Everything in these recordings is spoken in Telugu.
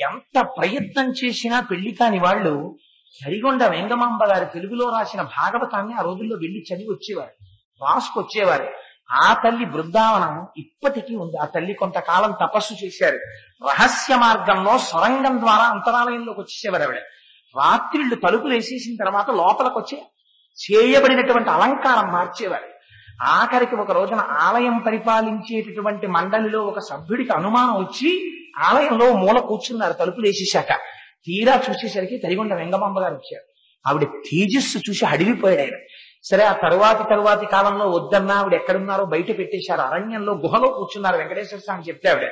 ఎంత ప్రయత్నం చేసినా పెళ్లి కాని వాళ్ళు సరిగొండ వెంగమాంబ గారు తెలుగులో రాసిన భాగవతాన్ని ఆ రోజుల్లో వెళ్లి చదివి వచ్చేవారు, రాసుకొచ్చేవారు. ఆ తల్లి బృందావనం ఇప్పటికీ ఉంది. ఆ తల్లి కొంతకాలం తపస్సు చేశారు. రహస్య మార్గంలో సొరంగం ద్వారా అంతరాలయంలోకి వచ్చేసేవారు ఆవిడ. రాత్రిళ్ళు తలుపులు వేసేసిన తర్వాత లోపలికి వచ్చే చేయబడినటువంటి అలంకారం మార్చేవారు. ఆఖరికి ఒక రోజున ఆలయం పరిపాలించేటటువంటి మండలిలో ఒక సభ్యుడికి అనుమానం వచ్చి ఆలయంలో మూల కూర్చున్నారు తలుపులు వేసేశాక. తీరా చూసేసరికి తరిగొండ వెంగమాంబ గారు వచ్చారు. ఆవిడ తేజస్సు చూసి అడిగిపోయాడు ఆయన. సరే ఆ తరువాతి కాలంలో వద్దన్నా ఆవిడ ఎక్కడున్నారో బయట పెట్టేశారు. అరణ్యంలో గుహలో కూర్చున్నారు. వెంకటేశ్వర స్వామి చెప్తే ఆవిడ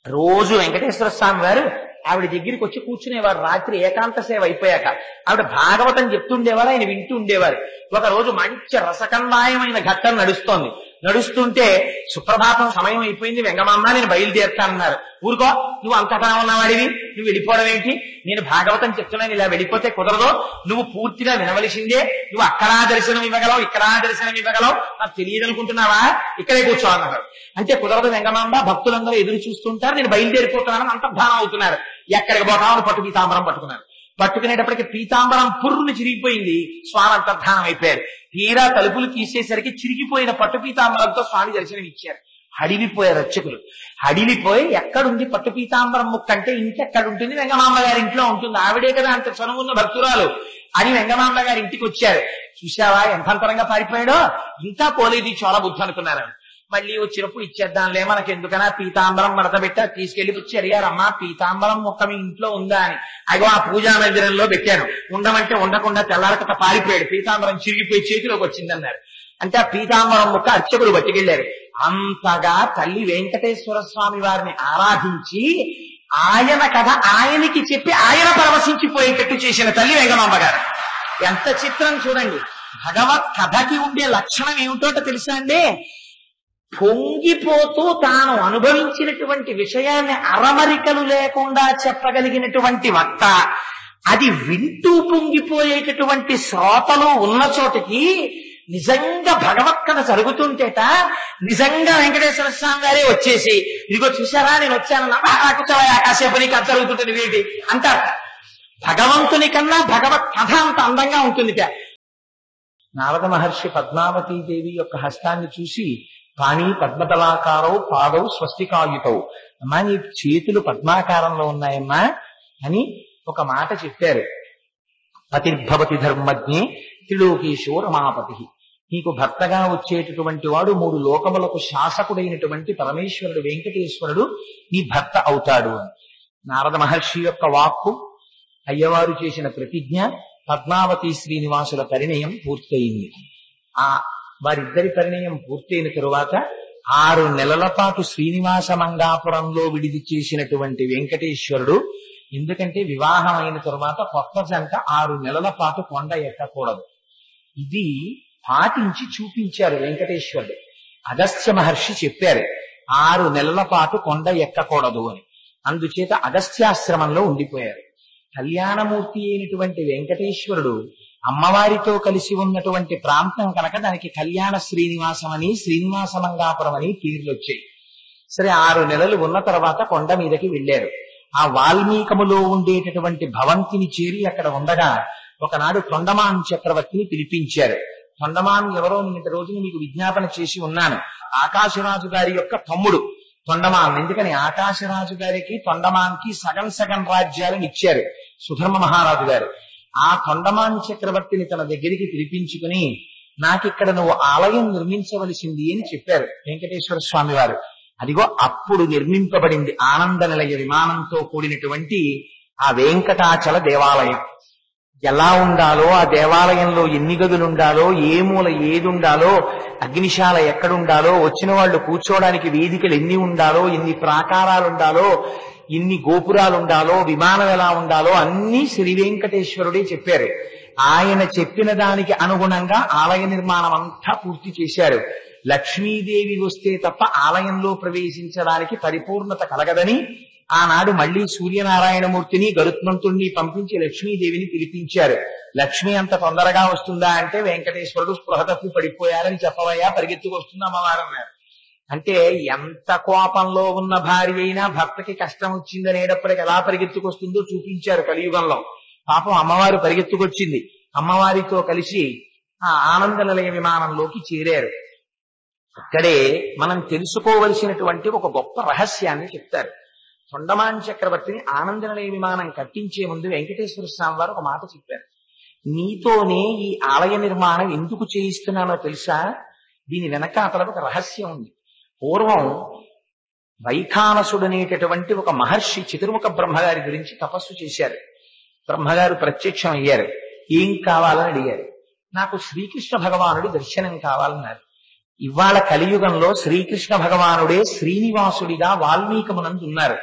రోజు వెంకటేశ్వర స్వామి వారు ఆవిడ దగ్గరికి వచ్చి కూర్చునేవారు. రాత్రి ఏకాంత సేవ అయిపోయాక ఆవిడ భాగవతం చెప్తుండేవారు, ఆయన వింటూ ఉండేవారు. ఒక రోజు మంచి రసకందాయమైన ఘట్టం నడుస్తోంది. నడుస్తుంటే సుప్రభాతం సమయం అయిపోయింది, వెంగమాంబ నేను బయలుదేరుతానన్నారు. ఊరుకో, నువ్వు అంతటా ఉన్నవాడివి, నువ్వు వెళ్ళిపోవడం ఏంటి? నేను భాగవతం చెప్తున్నాను, ఇలా వెళ్ళిపోతే కుదరదు, నువ్వు పూర్తిగా వినవలసిందే. నువ్వు అక్కడా దర్శనం ఇవ్వగలవు, ఇక్కడా దర్శనం ఇవ్వగలవు, నాకు తెలియదనుకుంటున్నావా? ఇక్కడే కూర్చోవాలన్నారు. అంటే కుదరదు వెంగమాంబ, భక్తులందరూ ఎదురు చూస్తుంటారు, నేను బయలుదేరిపోతున్నానని అంతర్ధానం అవుతున్నారు. ఎక్కడికి పోతామని పట్టు పీతాంబరం పట్టుకున్నారు. పట్టుకునేటప్పటికి పీతాంబరం పుర్రుని చిరిగిపోయింది, స్వామి అంతర్ధానం అయిపోయారు. తీరా తలుపులు తీసేసరికి చిరిగిపోయిన పట్టు పీతాంబరంతో స్వామి దర్శనం ఇచ్చారు. హడిలిపోయారు అర్చకులు. హడిలిపోయి ఎక్కడుంది పట్టు పీతాంబరం ముక్క అంటే ఇంకెక్కడుంటుంది, వెంగమాంబ గారి ఇంట్లో ఉంటుంది, ఆవిడే కదా అంత చనువున్న భక్తురాలు అని వెంగమాంబ గారి ఇంటికి వచ్చారు. చూశావా ఎంతంతరంగా పారిపోయాడో, ఇంకా పోలేదు చాలా బుద్ధి అనుకున్నారు. మళ్ళీ వచ్చినప్పుడు ఇచ్చేద్దాంలే, మనకెందుకనా పీతాంబరం మడత పెట్టా తీసుకెళ్లి వచ్చి అడిగారమ్మా పీతాంబరం మొక్క మీ ఇంట్లో ఉందా అని. అగో ఆ పూజా మందిరంలో పెట్టాను, ఉండమంటే ఉండకుండా తెల్లారకట పారిపోయాడు, పీతాంబరం చిరిగిపోయి చేతిలోకి వచ్చిందన్నారు. అంటే ఆ పీతాంబరం మొక్క అర్చకులు పట్టుకెళ్లారు. అంతగా తల్లి వెంకటేశ్వర స్వామి వారిని ఆరాధించి ఆయన కథ ఆయనకి చెప్పి ఆయన పరవశించిపోయేటట్టు చేసిన తల్లి వెంగమాంబ గారు. ఎంత చిత్రం చూడండి. భగవత్ కథకి ఉండే లక్షణం ఏమిటో తెలుసా అండి? పొంగిపోతూ తాను అనుభవించినటువంటి విషయాన్ని అరమరికలు లేకుండా చెప్పగలిగినటువంటి వక్త, అది వింటూ పొంగిపోయేటటువంటి శ్రోతలు ఉన్న చోటికి నిజంగా భగవత్ కథ జరుగుతుంటేట నిజంగా వెంకటేశ్వర స్వామి గారే వచ్చేసి ఇదిగో చూసారా నేను వచ్చానన్నా, కాసేపు నీకు కథ జరుగుతుంటుంది వీటి అంటారు. భగవంతుని కన్నా భగవత్ కథ అంత అందంగా ఉంటుంది. నారద మహర్షి పద్మావతీదేవి యొక్క హస్తాన్ని చూసి పాణి పద్మతలాకారో పాదౌ స్వస్తికాయుతౌ, అమ్మా నీ చేతులు పద్మాకారంలో ఉన్నాయమ్మా అని ఒక మాట చెప్పారు. పతిర్భవతి ధర్మజ్ఞే త్రిలోకేశో రమాపతి, నీకు భర్తగా వచ్చేటటువంటి వాడు 3 లోకములకు శాసకుడైనటువంటి పరమేశ్వరుడు వెంకటేశ్వరుడు నీ భర్త అవుతాడు అని. నారద మహర్షి యొక్క వాక్కు, అయ్యవారు చేసిన ప్రతిజ్ఞ, పద్మావతి శ్రీనివాసుల పరిణయం పూర్తయింది. ఆ వారిద్దరి పరిణయం పూర్తయిన తరువాత 6 నెలల పాటు శ్రీనివాస మంగాపురంలో విడిది చేసినటువంటి వెంకటేశ్వరుడు, ఎందుకంటే వివాహం అయిన తరువాత కొత్త జంట 6 నెలల పాటు కొండ ఎక్కకూడదు, ఇది పాటించి చూపించారు వెంకటేశ్వరుడు. అగస్త్య మహర్షి చెప్పారు 6 నెలల పాటు కొండ ఎక్కకూడదు అని. అందుచేత అగస్త్యాశ్రమంలో ఉండిపోయారు. కళ్యాణమూర్తి అయినటువంటి వెంకటేశ్వరుడు అమ్మవారితో కలిసి ఉన్నటువంటి ప్రాంతం కనుక దానికి కళ్యాణ శ్రీనివాసం అని, శ్రీనివాస మంగాపురం అని పేర్లు వచ్చాయి. సరే 6 నెలలు ఉన్న తర్వాత కొండ మీదకి వెళ్ళారు. ఆ వాల్మీకములో ఉండేటటువంటి భవంతిని చేరి అక్కడ ఉండగా ఒకనాడు తొండమాన్ చక్రవర్తిని పిలిపించారు. తొండమాన్ ఎవరో నిన్నటి రోజున మీకు విజ్ఞాపన చేసి ఉన్నాను. ఆకాశరాజు గారి యొక్క తమ్ముడు తొండమాన్. ఎందుకని ఆకాశరాజు గారికి తొండమాన్కి సగం సగం రాజ్యాలను ఇచ్చారు సుధర్మ మహారాజు గారు. ఆ తొండమాన్ చక్రవర్తిని తన దగ్గరికి పిలిపించుకుని నాకిక్కడ నువ్వు ఆలయం నిర్మించవలసింది అని చెప్పారు వెంకటేశ్వర స్వామి వారు. అదిగో అప్పుడు నిర్మింపబడింది ఆనంద నిలయ విమానంతో కూడినటువంటి ఆ వెంకటాచల దేవాలయం. ఎలా ఉండాలో, ఆ దేవాలయంలో ఎన్ని గదులు ఉండాలో, ఏ మూల ఏది ఉండాలో, అగ్నిశాల ఎక్కడుండాలో, వచ్చిన వాళ్ళు కూర్చోవడానికి వేదికలు ఎన్ని ఉండాలో, ఎన్ని ప్రాకారాలు ఉండాలో, ఎన్ని గోపురాలు ఉండాలో, విమానం ఎలా ఉండాలో అన్నీ శ్రీ వెంకటేశ్వరుడే చెప్పారు. ఆయన చెప్పిన దానికి అనుగుణంగా ఆలయ నిర్మాణం అంతా పూర్తి చేశారు. లక్ష్మీదేవి వస్తే తప్ప ఆలయంలో ప్రవేశించడానికి పరిపూర్ణత కలగదని ఆనాడు మళ్లీ సూర్యనారాయణమూర్తిని గరుత్మంతుణ్ణి పంపించి లక్ష్మీదేవిని పిలిపించారు. లక్ష్మి అంత తొందరగా వస్తుందా అంటే వెంకటేశ్వరుడు స్పృహ తప్పి పడిపోయారని చెప్పవయ్యా, పరిగెత్తుకు వస్తుంది అమ్మవారన్నారు. అంటే ఎంత కోపంలో ఉన్న భార్య అయినా భర్తకి కష్టం వచ్చిందనేటప్పటికి ఎలా పరిగెత్తుకొస్తుందో చూపించారు కలియుగంలో. పాపం అమ్మవారు పరిగెత్తుకొచ్చింది. అమ్మవారితో కలిసి ఆ ఆనంద నిలయ విమానంలోకి చేరారు. అక్కడే మనం తెలుసుకోవలసినటువంటి ఒక గొప్ప రహస్యాన్ని చెప్తారు. తొండమాన్ చక్రవర్తిని ఆనంద నిలయ విమానం కట్టించే ముందు వెంకటేశ్వర స్వామి వారు ఒక మాట చెప్పారు. నీతోనే ఈ ఆలయ నిర్మాణం ఎందుకు చేయిస్తున్నానో తెలుసా? దీని వెనకాతల ఒక రహస్యం ఉంది. పూర్వం వైఖానసుడనేటటువంటి ఒక మహర్షి చతుర్ముఖ బ్రహ్మగారి గురించి తపస్సు చేశారు. బ్రహ్మగారు ప్రత్యక్షం అయ్యారు. ఏం కావాలని అడిగారు. నాకు శ్రీకృష్ణ భగవానుడి దర్శనం కావాలన్నారు. ఇవాళ కలియుగంలో శ్రీకృష్ణ భగవానుడే శ్రీనివాసుడిగా వాల్మీకమునందు ఉన్నారు.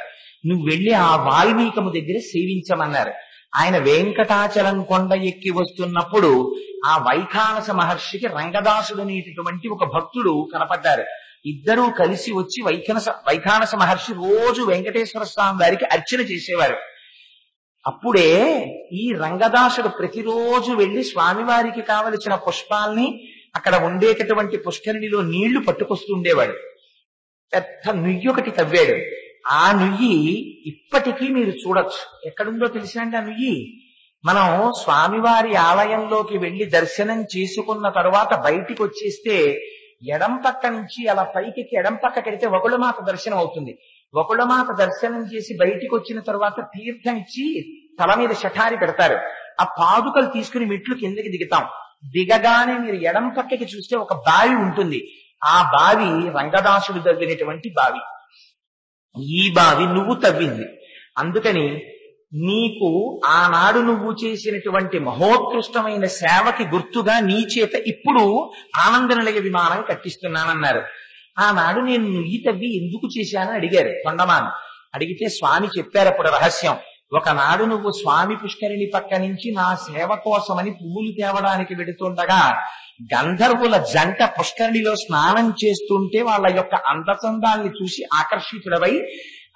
నువ్వు వెళ్ళి ఆ వాల్మీకము దగ్గర సేవించమన్నారు. ఆయన వెంకటాచలం కొండ ఎక్కి వస్తున్నప్పుడు ఆ వైఖానస మహర్షికి రంగదాసుడనేటటువంటి ఒక భక్తుడు కనపడ్డారు. ఇద్దరూ కలిసి వచ్చి వైఖానస మహర్షి రోజు వెంకటేశ్వర స్వామి వారికి అర్చన చేసేవారు. అప్పుడే ఈ రంగదాసుడు ప్రతిరోజు వెళ్లి స్వామివారికి కావలసిన పుష్పాల్ని అక్కడ ఉండేటటువంటి పుష్కరిణిలో నీళ్లు పట్టుకొస్తుండేవాడు. పెద్ద నుయ్యి ఒకటి తవ్వాడు. ఆ నుయ్యి ఇప్పటికీ మీరు చూడొచ్చు. ఎక్కడుందో తెలిసినండి ఆ నుయ్యి? మనం స్వామివారి ఆలయంలోకి వెళ్లి దర్శనం చేసుకున్న తరువాత బయటికి వచ్చేస్తే ఎడం పక్క నుంచి అలా పైకి ఎడం పక్కకెడితే వకుళమాత దర్శనం అవుతుంది. వకుళమాత దర్శనం చేసి బయటికి వచ్చిన తరువాత తీర్థం ఇచ్చి తల మీద శఠారి పెడతారు. ఆ పాదుకలు తీసుకుని మెట్లు కిందకి దిగుతాం. దిగగానే మీరు ఎడం పక్కకి చూస్తే ఒక బావి ఉంటుంది. ఆ బావి రంగదాసుడు తవ్వినటువంటి బావి. ఈ బావి నువ్వు తవ్వింది. అందుకని నీకు ఆనాడు నువ్వు చేసినటువంటి మహోత్కృష్టమైన సేవకి గుర్తుగా నీ చేత ఇప్పుడు ఆనంద నిలయ విమానం కట్టిస్తున్నానన్నారు. ఆనాడు నేను నుయ్యి తవ్వి ఎందుకు చేశానని అడిగారు తొండమాన్. అడిగితే స్వామి చెప్పారు అప్పుడు రహస్యం. ఒకనాడు నువ్వు స్వామి పుష్కరిణి పక్క నుంచి నా సేవ కోసమని పువ్వులు తేవడానికి వెడుతుండగా గంధర్వుల జంట పుష్కరిణిలో స్నానం చేస్తుంటే వాళ్ళ యొక్క అందచందాల్ని చూసి ఆకర్షితుడవై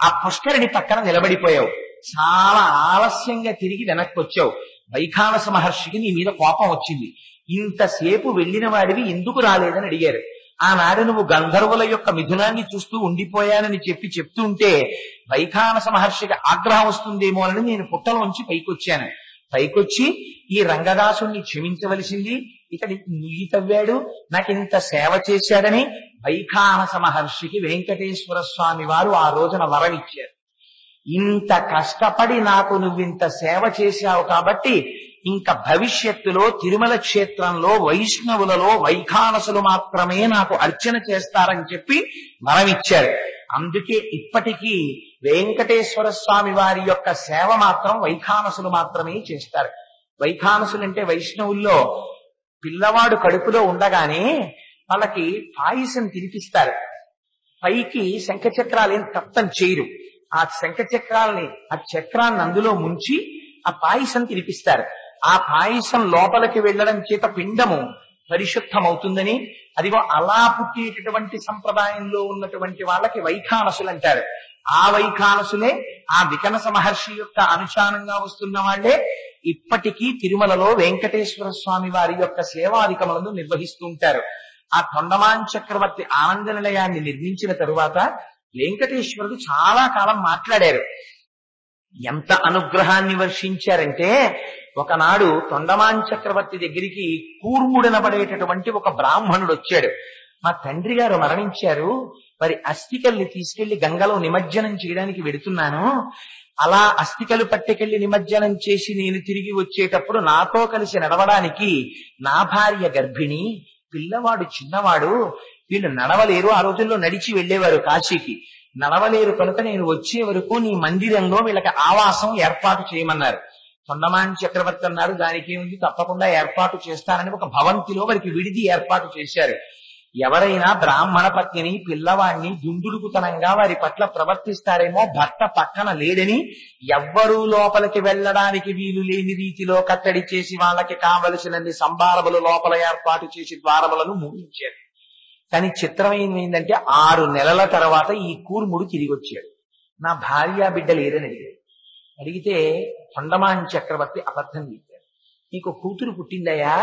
ఆ పుష్కరిణి పక్కన నిలబడిపోయావు. చాలా ఆలస్యంగా తిరిగి వెనక్కి వచ్చావు. వైఖానస మహర్షికి నీ మీద కోపం వచ్చింది. ఇంతసేపు వెళ్లిన వాడివి ఎందుకు రాలేదని అడిగారు. ఆనాడు నువ్వు గంధర్వుల యొక్క మిథునాన్ని చూస్తూ ఉండిపోయానని చెప్తుంటే వైఖానస మహర్షికి ఆగ్రహం వస్తుందేమోనని నేను పుట్టలోంచి పైకొచ్చాను. పైకొచ్చి ఈ రంగదాసుని క్షమించవలసింది, ఇతడి నుయ్యి తవ్వాడు, నాకింత సేవ చేశాడని వైఖానస మహర్షికి వెంకటేశ్వర స్వామి వారు ఆ రోజున వరమిచ్చారు. ఇంత కష్టపడి నాకు నువ్వింత సేవ చేశావు కాబట్టి ఇంకా భవిష్యత్తులో తిరుమల క్షేత్రంలో వైష్ణవులలో వైఖానసులు మాత్రమే నాకు అర్చన చేస్తారని చెప్పి వరమిచ్చారు. అందుకే ఇప్పటికీ వెంకటేశ్వర స్వామి వారి యొక్క సేవ మాత్రం వైఖానసులు మాత్రమే చేస్తారు. వైఖానసులంటే వైష్ణవుల్లో పిల్లవాడు కడుపులో ఉండగానే వాళ్ళకి పాయసం తినిపిస్తారు. పైకి శంఖచక్రాలేం తప్పని చేయరు. ఆ శంఖచక్రాల్ని ఆ చక్రాన్ని అందులో ముంచి ఆ పాయసం తినిపిస్తారు. ఆ పాయసం లోపలికి వెళ్లడం చేత పిండము పరిశుద్ధమవుతుందని, అదిగో అలా పుట్టేటటువంటి సంప్రదాయంలో ఉన్నటువంటి వాళ్ళకి వైఖానసులు అంటారు. ఆ వైఖానసులే ఆ వికనస మహర్షి యొక్క అనుచానంగా వస్తున్న వాళ్లే ఇప్పటికీ తిరుమలలో వెంకటేశ్వర స్వామి వారి యొక్క సేవాధికములను నిర్వహిస్తూ ఉంటారు. ఆ తొండమాన్ చక్రవర్తి ఆనంద నిలయాన్ని నిర్మించిన తరువాత వెంకటేశ్వరుడు చాలా కాలం మాట్లాడారు. ఎంత అనుగ్రహాన్ని వర్షించారంటే ఒకనాడు తొండమాన్ చక్రవర్తి దగ్గరికి కూర్ముడనబడేటటువంటి ఒక బ్రాహ్మణుడు వచ్చాడు. మా తండ్రి గారు మరణించారు, మరి అస్థికల్ని తీసుకెళ్లి గంగలో నిమజ్జనం చేయడానికి వెడుతున్నాను. అలా అస్థికలు పట్టుకెళ్లి నిమజ్జనం చేసి నేను తిరిగి వచ్చేటప్పుడు నాతో కలిసి నడవడానికి నా భార్య గర్భిణి, పిల్లవాడు చిన్నవాడు, వీళ్ళు నడవలేరు. ఆ రోజుల్లో నడిచి వెళ్లేవారు కాశీకి. నడవలేరు కనుక నేను వచ్చే వరకు నీ మందిరంలో వీళ్ళకి ఆవాసం ఏర్పాటు చేయమన్నారు. తొండమాన్ చక్రవర్తి అన్నారు, దానికి ఏముంది, తప్పకుండా ఏర్పాటు చేస్తానని ఒక భవంతిలో వారికి విడిది ఏర్పాటు చేశారు. ఎవరైనా బ్రాహ్మణ పత్నిని పిల్లవాడిని దుందుడుకుతనంగా వారి పట్ల ప్రవర్తిస్తారేమో, భర్త పక్కన లేడని ఎవ్వరూ లోపలికి వెళ్లడానికి వీలు లేని రీతిలో కట్టడి చేసి వాళ్ళకి కావలసినన్ని సంభారములు లోపల ఏర్పాటు చేసి ద్వారములను మూడించారు. కానీ చిత్రం ఏమైందంటే 6 నెలల తర్వాత ఈ కూర్ముడు తిరిగి వచ్చాడు. నా భార్య బిడ్డ లేరని అడిగాడు. అడిగితే తొండమాన్ చక్రవర్తి అబద్ధం చెప్పారు. నీకు కూతురు పుట్టిందయ్యా,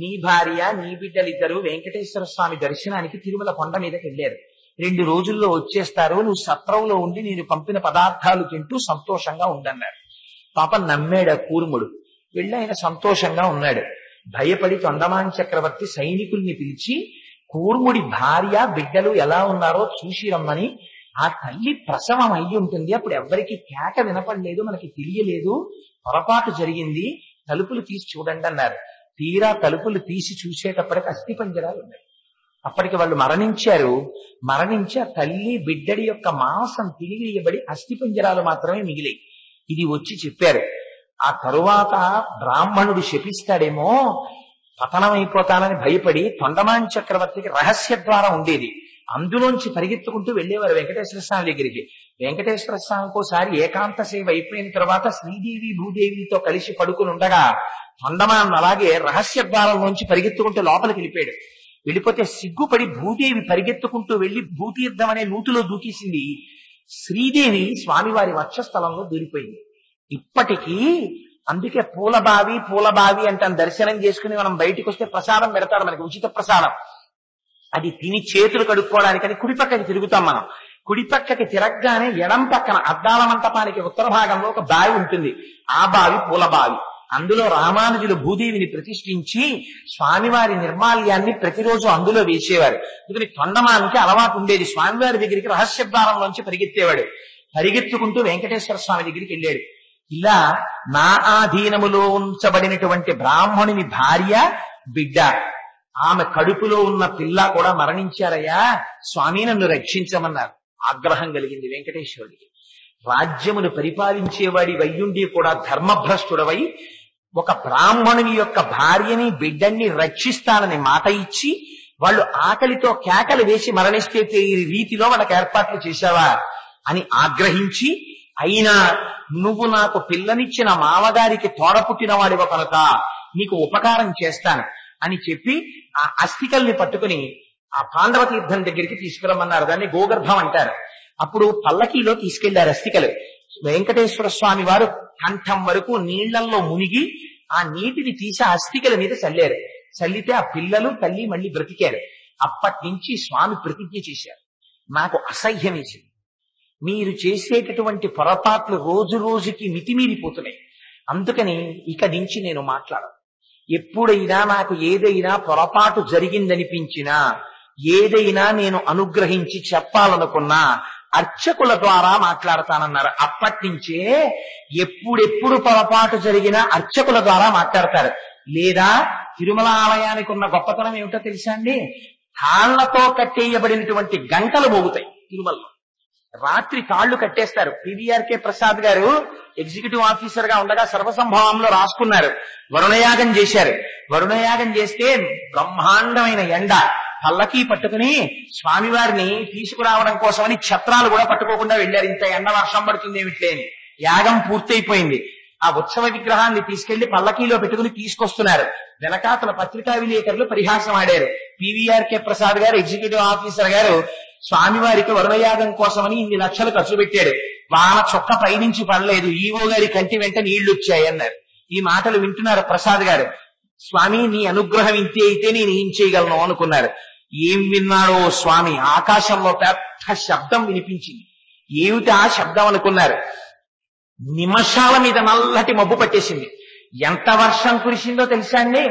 నీ భార్య నీ బిడ్డలిద్దరూ వెంకటేశ్వర స్వామి దర్శనానికి తిరుమల కొండ మీదకి వెళ్ళారు. 2 రోజుల్లో వచ్చేస్తారు, నువ్వు సత్రంలో ఉండి నేను పంపిన పదార్థాలు తింటూ సంతోషంగా ఉండన్నారు. పాపం నమ్మాడు ఆ కూర్ముడు. వెళ్ళి ఆయన సంతోషంగా ఉన్నాడు. భయపడి తొండమాన్ చక్రవర్తి సైనికుల్ని పిలిచి కూర్ముడి భార్య బిడ్డలు ఎలా ఉన్నారో చూసి రమ్మని, ఆ తల్లి ప్రసవం అయ్యి ఉంటుంది, అప్పుడు ఎవ్వరికి కేక వినపడలేదు, మనకి తెలియలేదు, పొరపాటు జరిగింది, తలుపులు తీసి చూడండి అన్నారు. తీరా తలుపులు తీసి చూసేటప్పటికి అస్థిపంజరాలు ఉన్నాయి. అప్పటికి వాళ్ళు మరణించి ఆ తల్లి బిడ్డడి యొక్క మాంసం తిరిగియబడి అస్థిపంజరాలు మాత్రమే మిగిలాయి. ఇది వచ్చి చెప్పారు. ఆ తరువాత బ్రాహ్మణుడు శపిస్తాడేమో, పతనమైపోతానని భయపడి తొండమాన్ చక్రవర్తికి రహస్య ద్వారం ఉండేది, అందులోంచి పరిగెత్తుకుంటూ వెళ్లేవారు వెంకటేశ్వర స్వామి దగ్గరికి. వెంకటేశ్వర స్వామికి ఒకసారి ఏకాంత సేవ అయిపోయిన తర్వాత శ్రీదేవి భూదేవితో కలిసి పడుకుని ఉండగా తొండమాన్ అలాగే రహస్య ద్వారంలోంచి పరిగెత్తుకుంటూ లోపలికి వెళ్ళిపోతే సిగ్గుపడి భూదేవి పరిగెత్తుకుంటూ వెళ్లి భూతీర్థం అనే నూతిలో దూకేసింది. శ్రీదేవి స్వామివారి వక్షస్థలంలో దూరిపోయింది. ఇప్పటికీ అందుకే పూలబావి అంటాం. దర్శనం చేసుకుని మనం బయటికి వస్తే ప్రసాదం పెడతారు మనకి, ఉచిత ప్రసాదం. అది తిని చేతులు కడుక్కోవడానికని కుడి పక్కకి తిరుగుతాం మనం. కుడి పక్కకి తిరగగానే ఎడం పక్కన అద్దాల మంటపానికి ఉత్తర భాగంలో ఒక బావి ఉంటుంది. ఆ బావి పూలబావి. అందులో రామానుజులు భూదేవిని ప్రతిష్ఠించి స్వామివారి నిర్మాల్యాన్ని ప్రతిరోజు అందులో వేసేవారు. అందుకని తొండమానికి అలవాటు ఉండేది. స్వామివారి దగ్గరికి రహస్య ద్వారంలోంచి పరిగెత్తేవాడు. పరిగెత్తుకుంటూ వెంకటేశ్వర స్వామి దగ్గరికి వెళ్ళాడు. ఇలా నా ఆధీనములో ఉంచబడినటువంటి బ్రాహ్మణుని భార్య బిడ్డ, ఆమె కడుపులో ఉన్న పిల్ల కూడా మరణించారయ్యా, స్వామి నన్ను రక్షించమన్నారు. ఆగ్రహం కలిగింది వెంకటేశ్వరుడికి. రాజ్యమును పరిపాలించేవాడి వయ్యుండి కూడా ధర్మభ్రష్టుడవై ఒక బ్రాహ్మణుని యొక్క భార్యని బిడ్డన్ని రక్షిస్తానని మాట ఇచ్చి వాళ్ళు ఆకలితో కేకలు వేసి మరణిస్తే ఈ రీతిలో వాళ్ళకి ఏర్పాట్లు చేశావా అని ఆగ్రహించి, అయినా నువ్వు నాకు పిల్లనిచ్చిన మామగారికి తోడపుట్టిన వాడివ కనుక నీకు ఉపకారం చేస్తాను అని చెప్పి ఆ అస్థికల్ని పట్టుకుని ఆ పాండవ తీర్థం దగ్గరికి తీసుకురమ్మన్నారు. దాన్ని గోగర్భం అంటారు. అప్పుడు పల్లకీలో తీసుకెళ్లారు అస్థికలు. వెంకటేశ్వర స్వామి వారు కంఠం వరకు నీళ్లలో మునిగి ఆ నీటిని తీసి ఆ అస్థికల మీద చల్లారు. చల్లితే ఆ పిల్లలు తల్లి మళ్ళీ బ్రతికారు. అప్పటి నుంచి స్వామి ప్రతిజ్ఞ చేశారు, నాకు అసహ్యం వేసింది, మీరు చేసేటటువంటి పొరపాట్లు రోజు రోజుకి మితిమీరిపోతున్నాయి, అందుకని ఇక నుంచి నేను మాట్లాడను. ఎప్పుడైనా నాకు ఏదైనా పొరపాటు జరిగిందనిపించినా, ఏదైనా నేను అనుగ్రహించి చెప్పాలనుకున్నా అర్చకుల ద్వారా మాట్లాడతానన్నారు. అప్పటి నుంచే ఎప్పుడెప్పుడు పొరపాటు జరిగినా అర్చకుల ద్వారా మాట్లాడతారు. లేదా తిరుమల ఆలయానికి ఉన్న గొప్పతనం ఏమిటో తెలుసా అండి? తాళ్లతో కట్టేయబడినటువంటి గంటలు మోగుతాయి తిరుమలలో. రాత్రి తాళ్లు కట్టేస్తారు. పివిఆర్కే ప్రసాద్ గారు ఎగ్జిక్యూటివ్ ఆఫీసర్ గా ఉండగా సర్వసంభవంలో రాసుకున్నారు. వరుణయాగం చేశారు. వరుణయాగం చేస్తే బ్రహ్మాండమైన ఎండ, పల్లకీ పట్టుకుని స్వామివారిని తీసుకురావడం కోసమని ఛత్రాలు కూడా పట్టుకోకుండా వెళ్ళారు. ఇంత ఎండ వర్షం పడుతుంది ఏమిట్లే అని. యాగం పూర్తయిపోయింది. ఆ ఉత్సవ విగ్రహాన్ని తీసుకెళ్లి పల్లకీలో పెట్టుకుని తీసుకొస్తున్నారు. వెనకాతల పత్రికా విలేకరులు పరిహాసం ఆడారు. పివిఆర్కే ప్రసాద్ గారు ఎగ్జిక్యూటివ్ ఆఫీసర్ గారు స్వామివారికి వరుణయాగం కోసమని ఇన్ని లక్షలు ఖర్చు పెట్టాడు, వాన చొక్క పైనుంచి పడలేదు, ఈవో గారి కంటి వెంట నీళ్లు వచ్చాయి అన్నారు. ఈ మాటలు వింటున్నారు ప్రసాద్ గారు. స్వామి నీ అనుగ్రహం ఇంతే అయితే నేను ఏం చేయగలను అనుకున్నారు. ఏం విన్నాడో స్వామి, ఆకాశంలో పెద్ద శబ్దం వినిపించింది. ఏమిటి ఆ శబ్దం అనుకున్నారు. నిమిషాల మీద నల్లటి మబ్బు పట్టేసింది. ఎంత వర్షం కురిసిందో తెలుసా అండి?